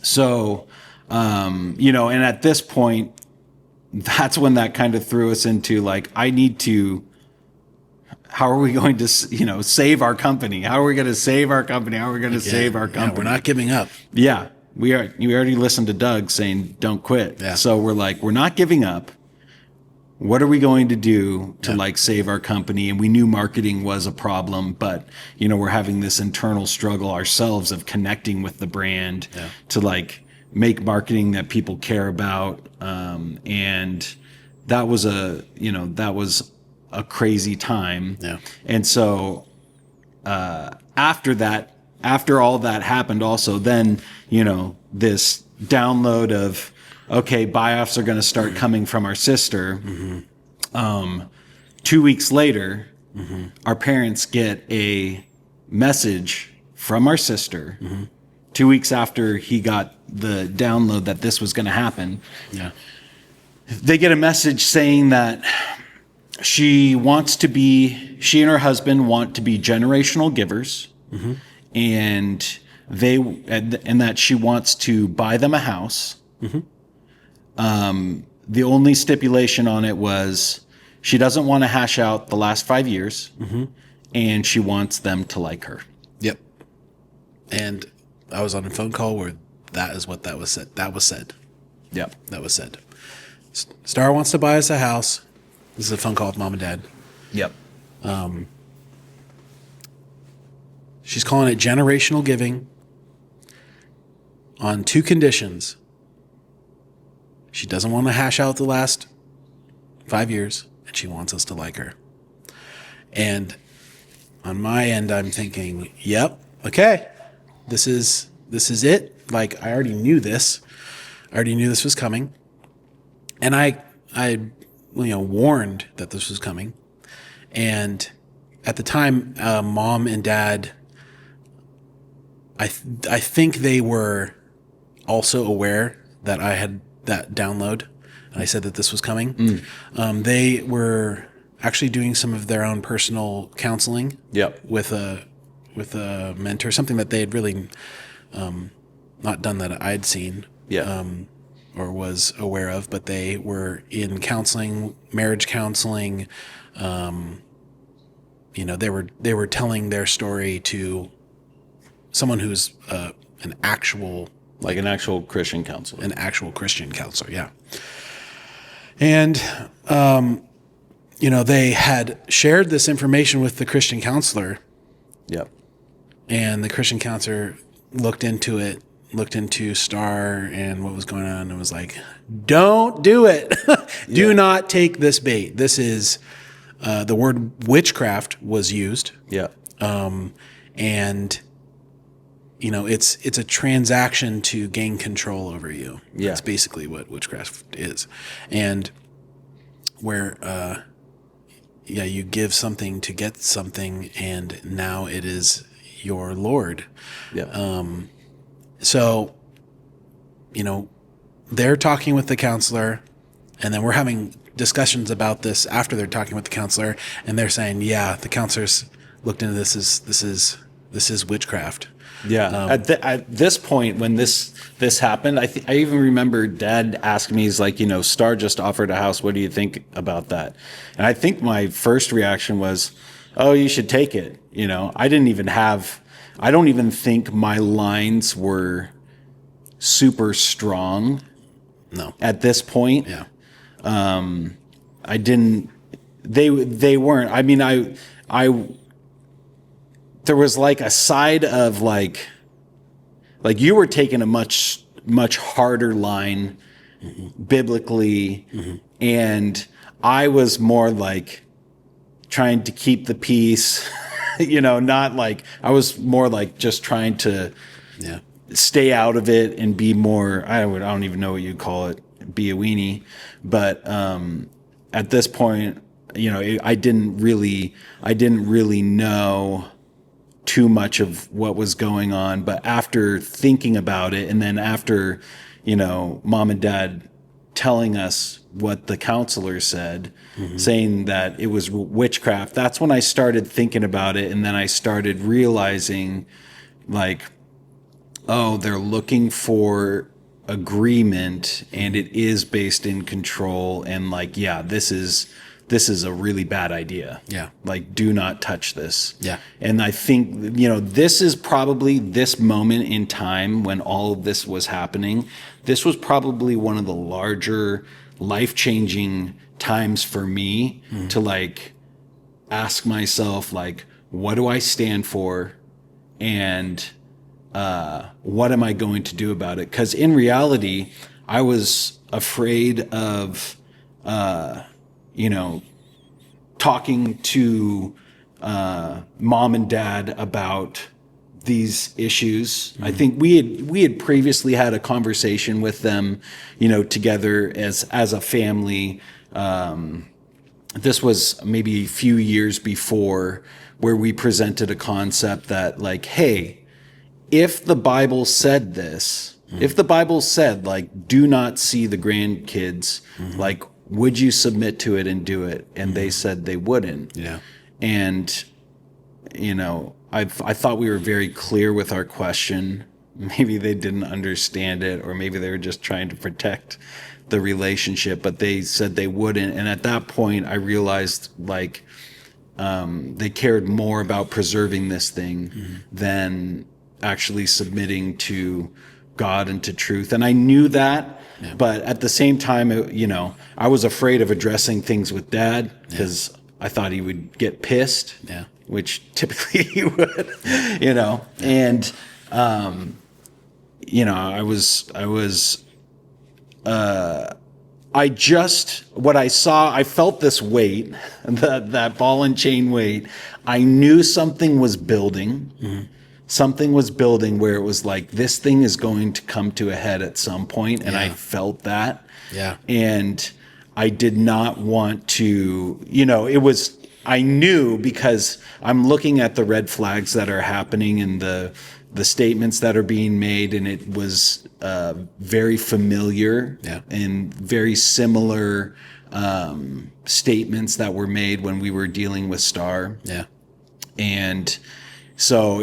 Speaker 2: So, you know, and at this point, that's when that kind of threw us into like, how are we going to, you know, save our company? How are we going to save our company? How are we going to save our company?
Speaker 1: We're not giving up.
Speaker 2: Yeah, we are. You already listened to Doug saying, don't quit. So we're like, we're not giving up. What are we going to do to like save our company? And we knew marketing was a problem, but you know, we're having this internal struggle ourselves of connecting with the brand to like make marketing that people care about. And that was a crazy time. And so, after all that happened also, then, you know, this download of, okay, buy-offs are going to start coming from our sister. 2 weeks later, our parents get a message from our sister. 2 weeks after he got the download that this was going to happen, they get a message saying that she and her husband want to be generational givers, and that she wants to buy them a house. The only stipulation on it was she doesn't want to hash out the last 5 years, and she wants them to like her.
Speaker 1: And I was on a phone call where that is what that was said. That was said.
Speaker 2: Yep.
Speaker 1: That was said. Star wants to buy us a house. This is a phone call with mom and dad.
Speaker 2: Yep.
Speaker 1: She's calling it generational giving on 2 conditions. She doesn't want to hash out the last 5 years, and she wants us to like her. And on my end, I'm thinking, yep, okay, this is it. Like, I already knew this. I already knew this was coming. And I warned that this was coming. And at the time, mom and dad, I think they were also aware that I had that download. And I said that this was coming. They were actually doing some of their own personal counseling.
Speaker 2: Yep.
Speaker 1: With a mentor, something that they had really not done that I'd seen.
Speaker 2: Yeah.
Speaker 1: Or was aware of, but they were in counseling, marriage counseling. They were telling their story to someone who's an actual
Speaker 2: Christian counselor.
Speaker 1: An actual Christian counselor, yeah. And they had shared this information with the Christian counselor.
Speaker 2: Yep.
Speaker 1: And the Christian counselor looked into Star and what was going on and was like, don't do it. Do not take this bait. This is, the word witchcraft was used.
Speaker 2: Yeah.
Speaker 1: And it's a transaction to gain control over you.
Speaker 2: Yeah.
Speaker 1: That's basically what witchcraft is. And where, you give something to get something, and now it is your Lord.
Speaker 2: Yeah.
Speaker 1: So, they're talking with the counselor, and then we're having discussions about this after they're talking with the counselor, and they're saying, yeah, the counselors looked into this is witchcraft.
Speaker 2: Yeah. At this point, when this happened, I even remember Dad asking me, he's like, Star just offered a house. What do you think about that? And I think my first reaction was, oh, you should take it. I don't even think my lines were super strong.
Speaker 1: No.
Speaker 2: At this point.
Speaker 1: Yeah.
Speaker 2: I didn't, they weren't. I mean, there was like a side of like you were taking a much harder line biblically, and I was more like trying to keep the peace, not like, I was more like just trying to stay out of it and be more, I don't even know what you'd call it, be a weenie. But at this point, I didn't really know too much of what was going on. But after thinking about it, and then after, mom and dad telling us what the counselor said, saying that it was witchcraft, that's when I started thinking about it. And then I started realizing, like, oh, they're looking for agreement, and it is based in control, and like, yeah, this is a really bad idea.
Speaker 1: Yeah.
Speaker 2: Like, do not touch this.
Speaker 1: Yeah.
Speaker 2: And I think, this is probably this moment in time when all of this was happening. This was probably one of the larger life-changing times for me to like ask myself, like, what do I stand for? And what am I going to do about it? Because in reality, I was afraid of, talking to mom and dad about these issues. I think we had previously had a conversation with them, together as a family. This was maybe a few years before, where we presented a concept that, like, hey, if the Bible said this, if the Bible said, like, do not see the grandkids, like, would you submit to it and do it? And they said they wouldn't.
Speaker 1: Yeah.
Speaker 2: And, I thought we were very clear with our question. Maybe they didn't understand it, or maybe they were just trying to protect the relationship, but they said they wouldn't. And at that point, I realized, like, they cared more about preserving this thing than actually submitting to God and to truth. And I knew that, but at the same time, I was afraid of addressing things with Dad because I thought he would get pissed, which typically he would, and, what I saw, I felt this weight, that ball and chain weight. I knew something was building. Mm-hmm. Something was building where it was like, this thing is going to come to a head at some point, and I felt that. Yeah. And I did not want to, I knew because I'm looking at the red flags that are happening and the statements that are being made, and it was very familiar and very similar statements that were made when we were dealing with Star. Yeah. And so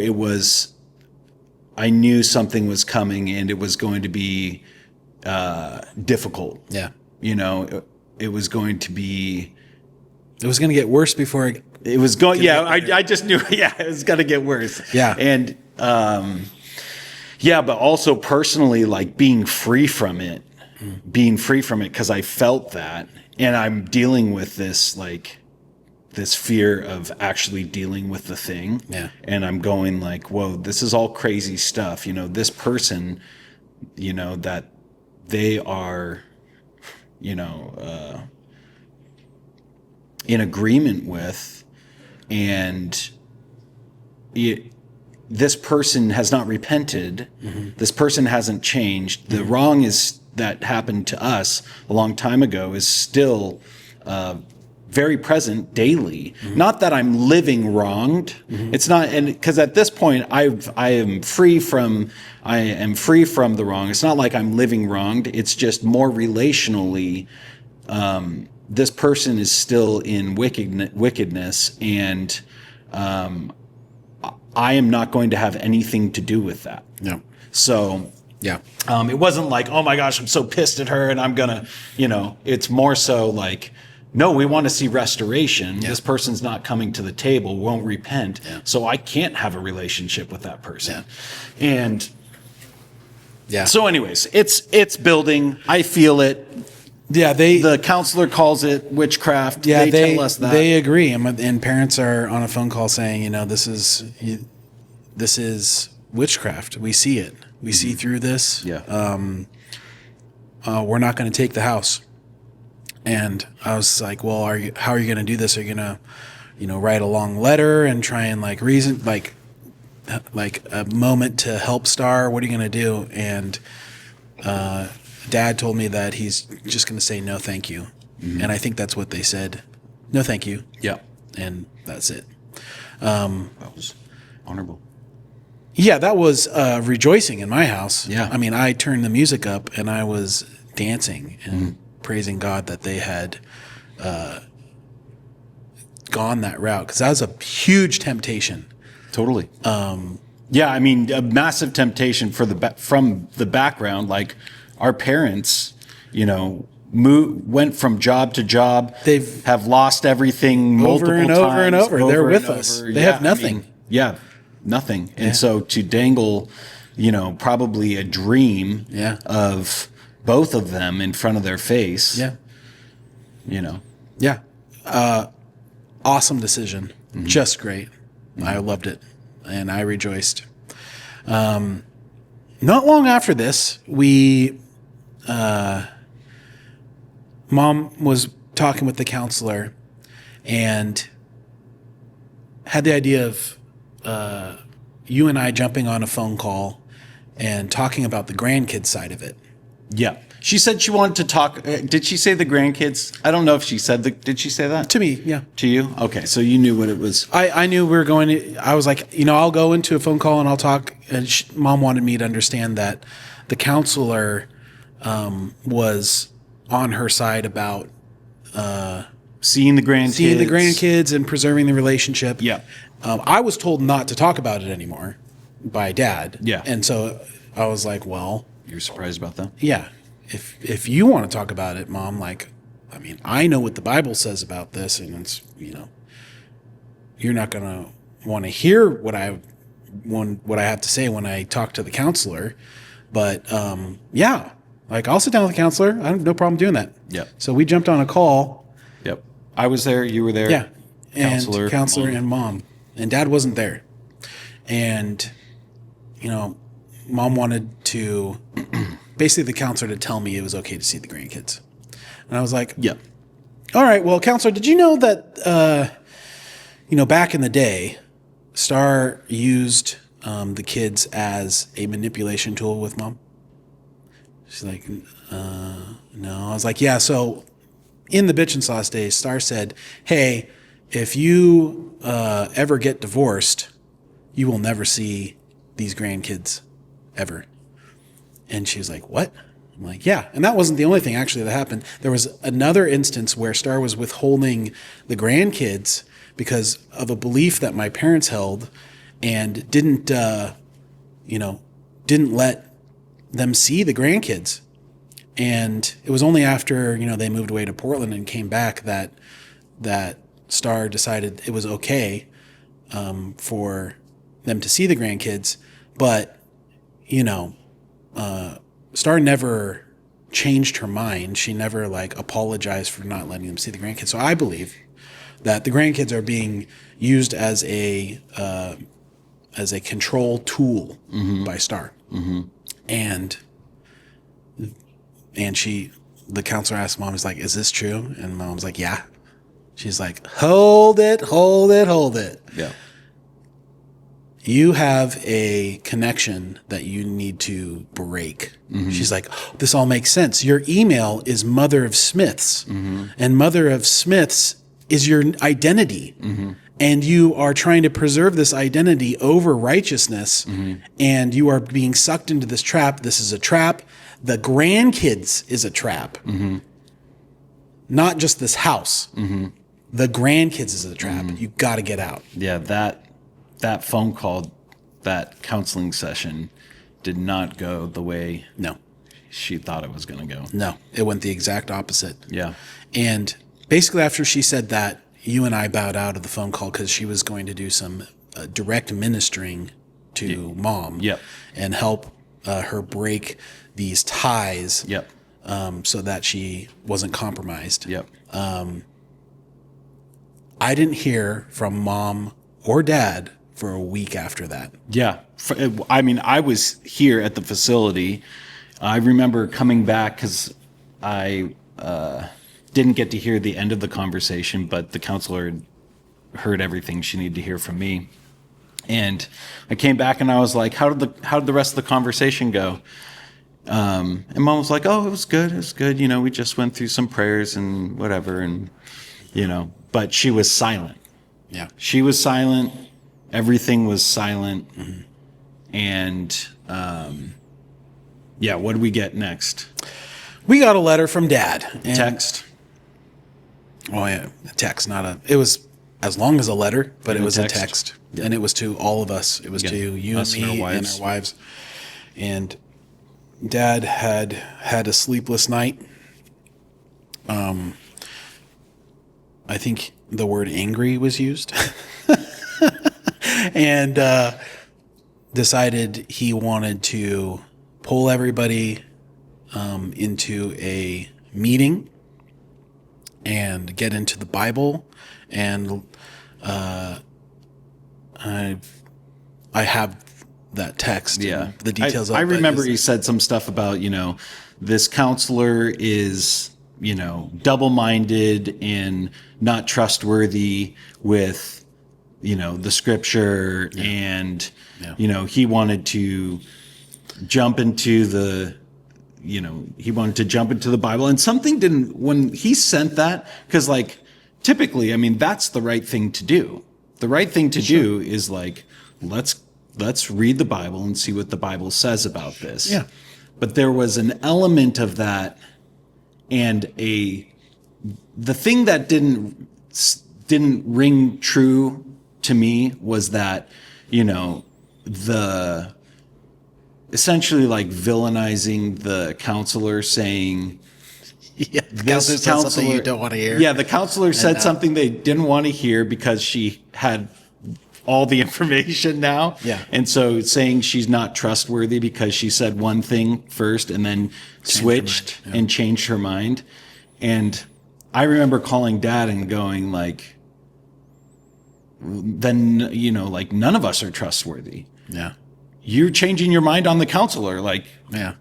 Speaker 2: I knew something was coming and it was going to be difficult. Yeah. It was going to
Speaker 1: get worse before
Speaker 2: it was going. Yeah. I just knew, it was going to get worse. Yeah. And, but also personally, like being free from it, because I felt that, and I'm dealing with this, like, this fear of actually dealing with the thing. Yeah. And I'm going like, whoa, this is all crazy stuff. This person, that they are, in agreement with, and this person has not repented. Mm-hmm. This person hasn't changed. The wrong that happened to us a long time ago is still, very present daily. Mm-hmm. Not that I'm living wronged. Mm-hmm. It's not, and because at this point I am free from the wrong. It's not like I'm living wronged. It's just more relationally. This person is still in wickedness, and I am not going to have anything to do with that. No. So. Yeah. It wasn't like, oh my gosh, I'm so pissed at her, and I'm gonna, it's more so like, no, we want to see restoration. Yeah. This person's not coming to the table, won't repent. Yeah. So I can't have a relationship with that person. Yeah. And so anyways, it's building. I feel it. Yeah. The counselor calls it witchcraft. Yeah. They tell us that.
Speaker 1: They agree. And parents are on a phone call saying, this is witchcraft. We see it. We see through this. Yeah. We're not going to take the house. And I was like, well, how are you going to do this? Are you going to, write a long letter and try and reason, like a moment to help Star? What are you going to do? And Dad told me that he's just going to say, no, thank you. Mm-hmm. And I think that's what they said. No, thank you. Yeah. And that's it.
Speaker 2: That was honorable.
Speaker 1: Yeah, that was rejoicing in my house. Yeah. I mean, I turned the music up and I was dancing and praising God that they had gone that route, because that was a huge temptation.
Speaker 2: Totally. I mean, a massive temptation from the background. Like, our parents, went from job to job. Have lost everything multiple times.
Speaker 1: Over and over. They're with us. They have nothing.
Speaker 2: Nothing. And so to dangle, probably a dream of both of them in front of their face. Yeah.
Speaker 1: Yeah. Awesome decision. Mm-hmm. Just great. Mm-hmm. I loved it. And I rejoiced. Not long after this, Mom was talking with the counselor and had the idea of you and I jumping on a phone call and talking about the grandkids side of it.
Speaker 2: Yeah. She said she wanted to talk. Did she say the grandkids? I don't know if she said did she say that?
Speaker 1: To me, yeah.
Speaker 2: To you? Okay. So you knew what it was.
Speaker 1: I knew we were going to, I was like, I'll go into a phone call and I'll talk. And Mom wanted me to understand that the counselor was on her side about
Speaker 2: seeing the grandkids
Speaker 1: and preserving the relationship.
Speaker 2: Yeah.
Speaker 1: I was told not to talk about it anymore by Dad.
Speaker 2: Yeah.
Speaker 1: And so I was like, well.
Speaker 2: You're surprised about that?
Speaker 1: Yeah. If you want to talk about it, Mom, I know what the Bible says about this, and it's, you're not going to want to hear what I what I have to say when I talk to the counselor. But yeah, like I'll sit down with the counselor. I have no problem doing that.
Speaker 2: Yep.
Speaker 1: So we jumped on a call.
Speaker 2: Yep. I was there. You were there.
Speaker 1: Yeah.
Speaker 2: Counselor
Speaker 1: And mom. And dad wasn't there. And, mom wanted to basically the counselor to tell me it was okay to see the grandkids. And I was like,
Speaker 2: Yep.
Speaker 1: All right, well, counselor, did you know that, back in the day, Star used the kids as a manipulation tool with mom? She's like, no. I was like, yeah, so in the Bitch and Sauce days, Star said, hey, if you ever get divorced, you will never see these grandkids ever. And she was like, what? I'm like, yeah. And that wasn't the only thing actually that happened. There was another instance where Star was withholding the grandkids because of a belief that my parents held and didn't let them see the grandkids. And it was only after, they moved away to Portland and came back that Star decided it was okay for them to see the grandkids. But, Star never changed her mind. She never apologized for not letting them see the grandkids. So I believe that the grandkids are being used as a control tool by Star. Mm-hmm. And the counselor asked mom, is like, is this true? And mom's like, yeah. She's like, hold it.
Speaker 2: Yeah.
Speaker 1: You have a connection that you need to break. Mm-hmm. She's like, oh, this all makes sense. Your email is Mother of Smiths, and Mother of Smiths is your identity. Mm-hmm. And you are trying to preserve this identity over righteousness, and you are being sucked into this trap. This is a trap. The grandkids is a trap. Mm-hmm. Not just this house. Mm-hmm. The grandkids is a trap. Mm-hmm. You got to get out.
Speaker 2: Yeah, that phone call, that counseling session did not go the way she thought it was going to go.
Speaker 1: No, it went the exact opposite.
Speaker 2: Yeah.
Speaker 1: And basically after she said that, you and I bowed out of the phone call because she was going to do some direct ministering to mom and help her break these ties so that she wasn't compromised.
Speaker 2: Yep.
Speaker 1: I didn't hear from mom or dad for a week after that.
Speaker 2: Yeah. I mean, I was here at the facility. I remember coming back because I didn't get to hear the end of the conversation, but the counselor had heard everything she needed to hear from me. And I came back and I was like, how did the rest of the conversation go? And mom was like, oh, it was good. It was good. We just went through some prayers and whatever. And, but she was silent.
Speaker 1: Yeah.
Speaker 2: She was silent. Everything was silent. Mm-hmm. And, what do we get next?
Speaker 1: We got a letter from dad.
Speaker 2: Text.
Speaker 1: Oh yeah. A text, it was as long as a letter, but it was a text.
Speaker 2: Yeah.
Speaker 1: And it was to all of us. It was to you and me and our wives. And dad had a sleepless night. I think the word angry was used. And decided he wanted to pull everybody into a meeting and get into the Bible. And I have that text.
Speaker 2: Yeah.
Speaker 1: The details of it.
Speaker 2: I remember he said some stuff about, this counselor is, double-minded and not trustworthy with, the scripture. Yeah. And, he wanted to jump into the Bible, and something didn't, when he sent that, because typically, that's the right thing to do. The right thing to do is let's read the Bible and see what the Bible says about this.
Speaker 1: Yeah.
Speaker 2: But there was an element of that, and the thing that didn't ring true to me was that, the essentially villainizing the counselor, saying,
Speaker 1: yeah, the counselor said something you don't want to hear.
Speaker 2: Yeah, the counselor said something they didn't want to hear because she had all the information now.
Speaker 1: Yeah.
Speaker 2: And so saying she's not trustworthy because she said one thing first and then switched and changed her mind. And I remember calling Dad and going like, then, like none of us are trustworthy.
Speaker 1: Yeah.
Speaker 2: You're changing your mind on the counselor. Like,
Speaker 1: Yeah.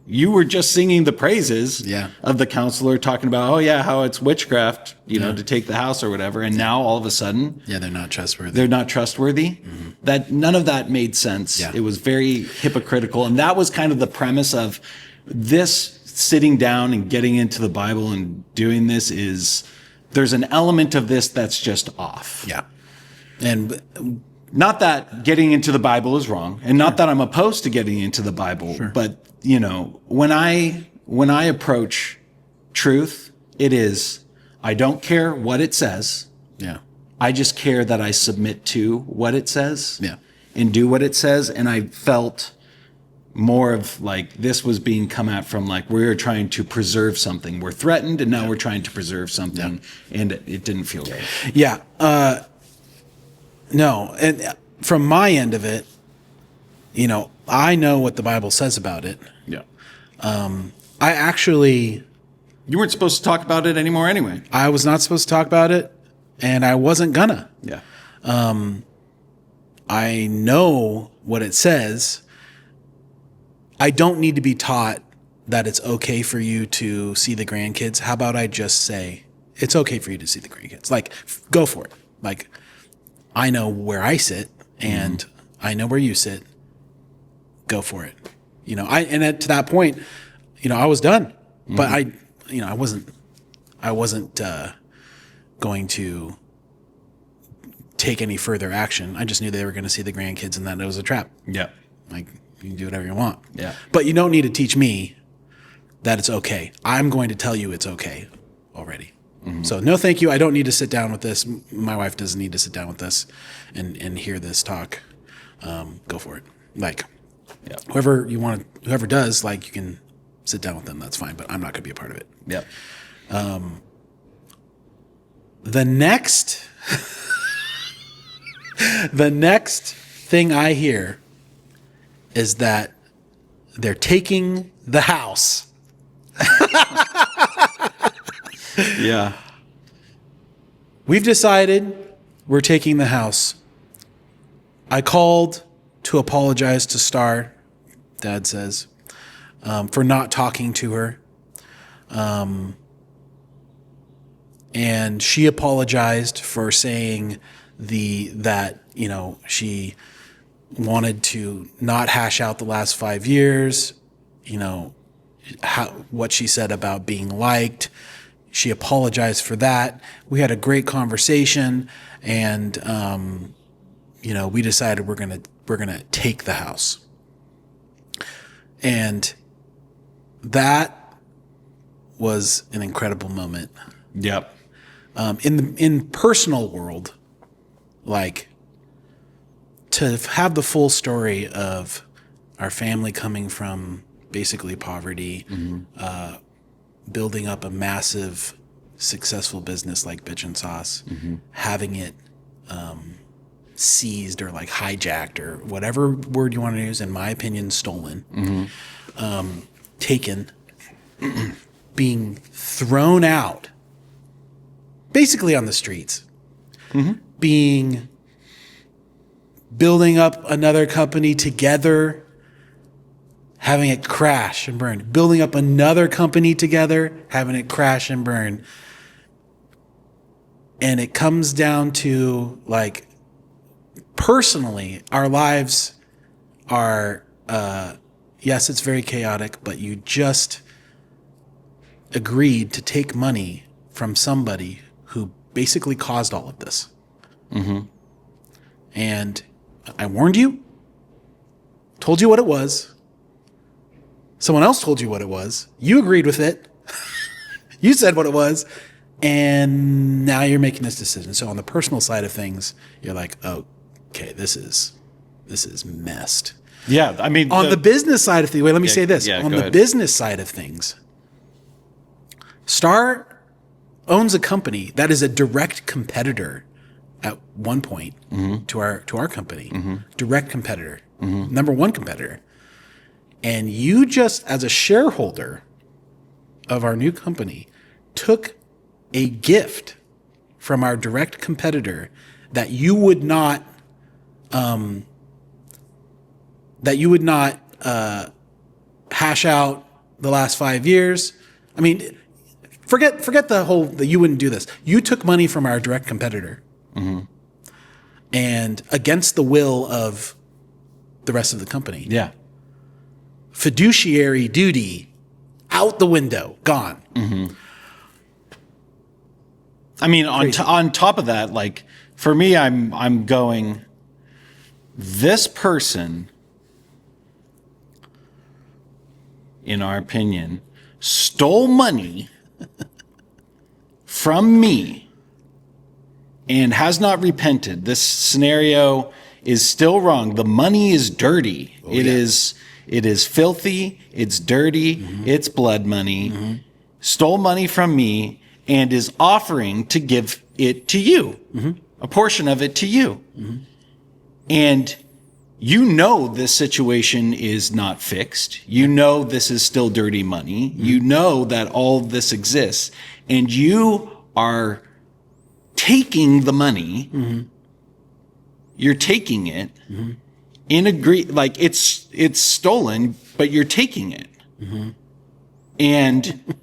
Speaker 2: you were just singing the praises
Speaker 1: Yeah.
Speaker 2: of the counselor, talking about, oh yeah, how it's witchcraft, to take the house or whatever. And now all of a sudden,
Speaker 1: Yeah, they're not trustworthy.
Speaker 2: they're not trustworthy. That none of that made sense.
Speaker 1: Yeah.
Speaker 2: It was very hypocritical. And that was kind of the premise of this sitting down and getting into the Bible and doing this is there's an element of this that's just off.
Speaker 1: Yeah. And
Speaker 2: Not that getting into the Bible is wrong, and not that I'm opposed to getting into the Bible, but when I approach truth, it is I don't care what it says.
Speaker 1: yeah.
Speaker 2: I just care that I submit to what it says.
Speaker 1: Yeah.
Speaker 2: And do what it says. And I felt more of like this was being come at from like we're trying to preserve something. We're threatened, and now we're trying to preserve something, and it didn't feel right.
Speaker 1: Yeah. No. And from my end of it, I know what the Bible says about it.
Speaker 2: Yeah.
Speaker 1: I actually,
Speaker 2: You weren't supposed to talk about it anymore anyway.
Speaker 1: I was not supposed to talk about it, and I wasn't gonna.
Speaker 2: Yeah.
Speaker 1: I know what it says. I don't need to be taught that it's okay for you to see the grandkids. How about I just say, it's okay for you to see the grandkids? Like, go for it. Like, I know where I sit, and I know where you sit. Go for it. To that point, I was done, but I wasn't going to take any further action. I just knew they were going to see the grandkids and that it was a trap.
Speaker 2: Yeah.
Speaker 1: Like, you can do whatever you want.
Speaker 2: Yeah.
Speaker 1: But you don't need to teach me that it's okay. I'm going to tell you it's okay already. So no, thank you. I don't need to sit down with this. My wife doesn't need to sit down with this and hear this talk. Go for it. Like, whoever does, like, you can sit down with them. That's fine, but I'm not going to be a part of it.
Speaker 2: Yep.
Speaker 1: The next thing I hear is that they're taking the house.
Speaker 2: Yeah.
Speaker 1: We've decided we're taking the house. I called to apologize to Star, Dad says, for not talking to her. And she apologized for saying that she wanted to not hash out the last 5 years, what she said about being liked. She apologized for that. We had a great conversation, and we decided we're gonna take the house. And that was an incredible moment.
Speaker 2: Yep.
Speaker 1: In personal world, like, to have the full story of our family coming from basically poverty, building up a massive, successful business like Bitch and Sauce, having it seized or like hijacked or whatever word you want to use, in my opinion, stolen, taken, being thrown out, basically on the streets, building up another company together, having it crash and burn, building up another company together, having it crash and burn. And it comes down to, like, personally, our lives are, yes, it's very chaotic, but you just agreed to take money from somebody who basically caused all of this. And I warned you, told you what it was. Someone else told you what it was. You agreed with it. You said what it was. And now you're making this decision. So on the personal side of things, you're like, oh, okay, this is messed.
Speaker 2: Yeah. I mean,
Speaker 1: On the business side of things, wait, let me say this.
Speaker 2: yeah,
Speaker 1: On
Speaker 2: go
Speaker 1: the
Speaker 2: ahead.
Speaker 1: business side of things, Star owns a company that is a direct competitor at one point to our company, direct competitor, number one competitor. And you just, as a shareholder of our new company, took a gift from our direct competitor that you would not hash out the last 5 years. I mean, forget the whole that you wouldn't do this. You took money from our direct competitor, and against the will of the rest of the company.
Speaker 2: Yeah.
Speaker 1: Fiduciary duty out the window, gone.
Speaker 2: I mean, on top of that, like for me, I'm going, this person, in our opinion, stole money from me and has not repented. This scenario is still wrong. The money is dirty. It is filthy. It's dirty. It's blood money. Stole money from me and is offering to give it to you, a portion of it to you. And you know this situation is not fixed. You know this is still dirty money. You know that all of this exists. And you are taking the money. You're taking it like it's stolen, but you're taking it. And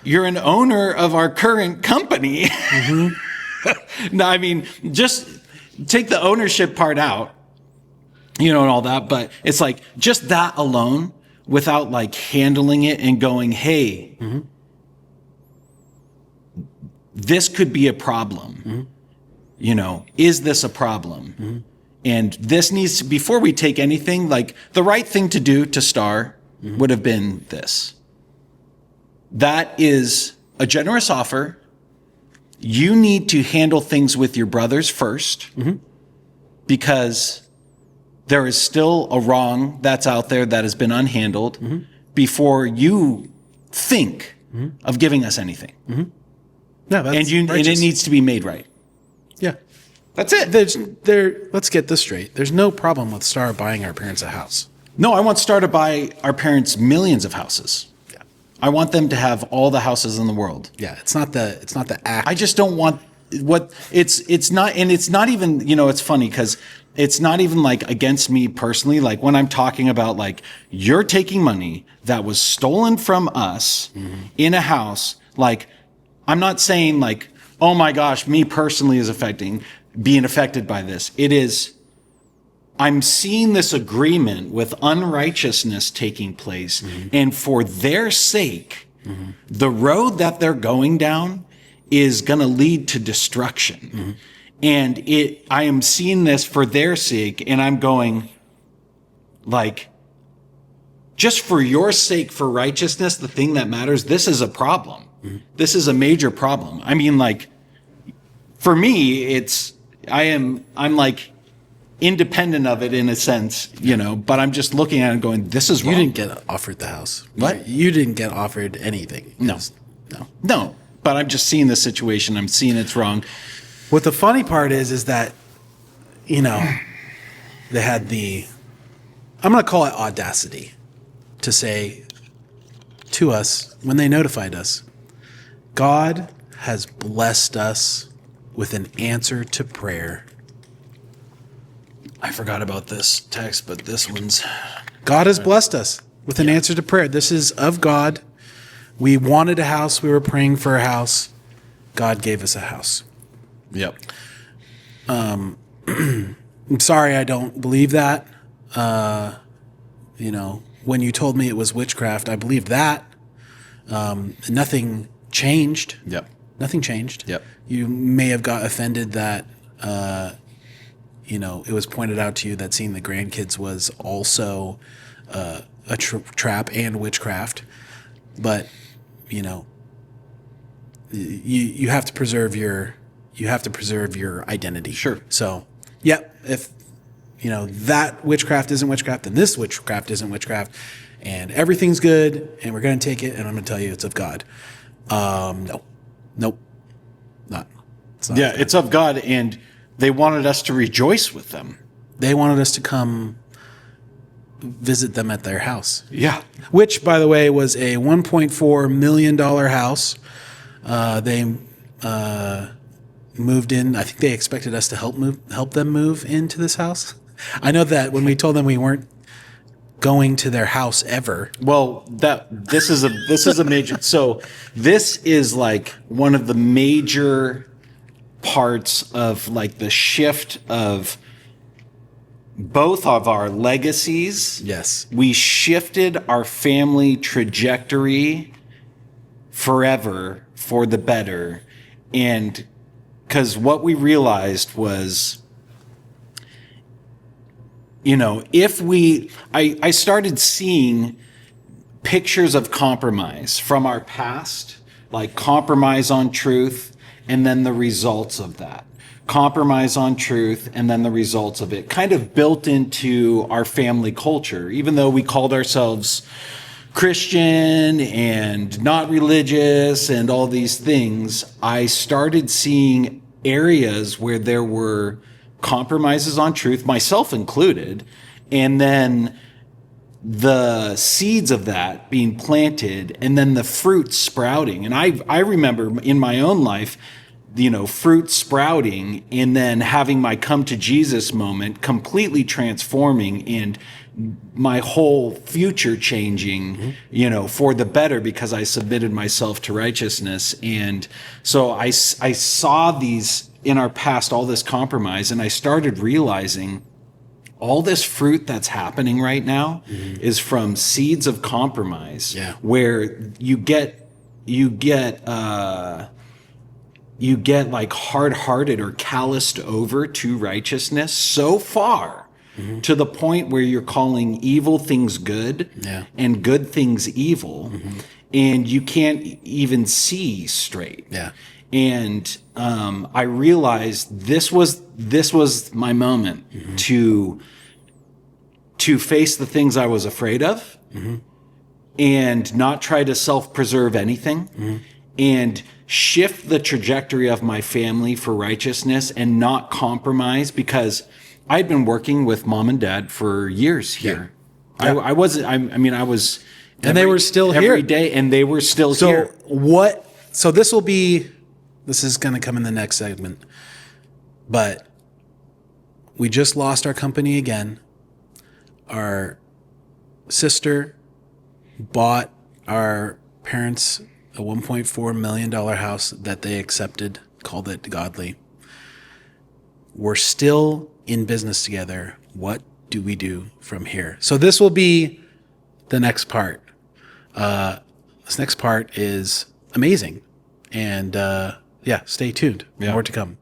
Speaker 2: you're an owner of our current company. No, I mean, just take the ownership part out, and all that. But it's like just that alone, without like handling it and going, hey, this could be a problem. Is this a problem? And this needs to, before we take anything, like the right thing to do to Star would have been this. That is a generous offer. You need to handle things with your brothers first, because there is still a wrong that's out there that has been unhandled before you think of giving us anything.
Speaker 1: Yeah, that's
Speaker 2: and it needs to be made right.
Speaker 1: Yeah.
Speaker 2: That's it.
Speaker 1: Let's get this straight. There's no problem with Star buying our parents a house.
Speaker 2: No, I want Star to buy our parents millions of houses.
Speaker 1: Yeah.
Speaker 2: I want them to have all the houses in the world.
Speaker 1: Yeah, it's not the act.
Speaker 2: I just don't want it's not, and it's not even, it's funny because it's not even like against me personally. Like when I'm talking about like, you're taking money that was stolen from us in a house, like I'm not saying like, oh my gosh, me personally is being affected by this. It is, I'm seeing this agreement with unrighteousness taking place. And for their sake, the road that they're going down is going to lead to destruction. And I am seeing this for their sake. And I'm going like, just for your sake, for righteousness, the thing that matters, this is a problem. This is a major problem. I mean, like, for me, I'm like independent of it in a sense, but I'm just looking at it and going, this is wrong.
Speaker 1: You didn't get offered the house.
Speaker 2: What?
Speaker 1: You didn't get offered anything.
Speaker 2: No, but I'm just seeing the situation. I'm seeing it's wrong.
Speaker 1: What the funny part is that, they had I'm going to call it audacity to say to us when they notified us, God has blessed us with an answer to prayer.
Speaker 2: I forgot about this text, but this one's...
Speaker 1: God has blessed us with an answer to prayer. This is of God. We wanted a house. We were praying for a house. God gave us a house.
Speaker 2: Yep.
Speaker 1: I'm sorry, I don't believe that. When you told me it was witchcraft, I believed that. Nothing changed.
Speaker 2: Yep.
Speaker 1: Nothing changed.
Speaker 2: Yep.
Speaker 1: You may have got offended that, it was pointed out to you that seeing the grandkids was also a trap and witchcraft. But, you have to preserve your identity.
Speaker 2: Sure.
Speaker 1: So, if that witchcraft isn't witchcraft, then this witchcraft isn't witchcraft, and everything's good, and we're going to take it, and I'm going to tell you it's of God. Nope, not.
Speaker 2: Yeah, it's of God, and they wanted us to rejoice with them.
Speaker 1: They wanted us to come visit them at their house.
Speaker 2: Yeah.
Speaker 1: Which, by the way, was a $1.4 million house. They moved in. I think they expected us to help them move into this house. I know that when we told them we weren't going to their house ever.
Speaker 2: Well, this is a major. So this is like one of the major parts of like the shift of both of our legacies.
Speaker 1: Yes.
Speaker 2: We shifted our family trajectory forever for the better. And because what we realized was, I started seeing pictures of compromise from our past, like compromise on truth, and then the results of that. Compromise on truth, and then the results of it kind of built into our family culture, even though we called ourselves Christian and not religious and all these things. I started seeing areas where there were compromises on truth, myself included, and then the seeds of that being planted and then the fruit sprouting. And I remember in my own life, fruit sprouting and then having my come to Jesus moment completely transforming and my whole future changing, for the better because I submitted myself to righteousness. And so I saw these in our past, all this compromise, and I started realizing all this fruit that's happening right now is from seeds of compromise, where you get like hard-hearted or calloused over to righteousness so far to the point where you're calling evil things good and good things evil, and you can't even see straight.
Speaker 1: Yeah.
Speaker 2: And I realized this was my moment to face the things I was afraid of and not try to self-preserve anything and shift the trajectory of my family for righteousness and not compromise, because I'd been working with mom and dad for years here. Yeah. I was,
Speaker 1: and they were still here
Speaker 2: every day, and they were still here.
Speaker 1: So this is going to come in the next segment, but we just lost our company again. Our sister bought our parents a $1.4 million house that they accepted, called it godly. We're still in business together. What do we do from here? So this will be the next part. This next part is amazing. And stay tuned. More to come.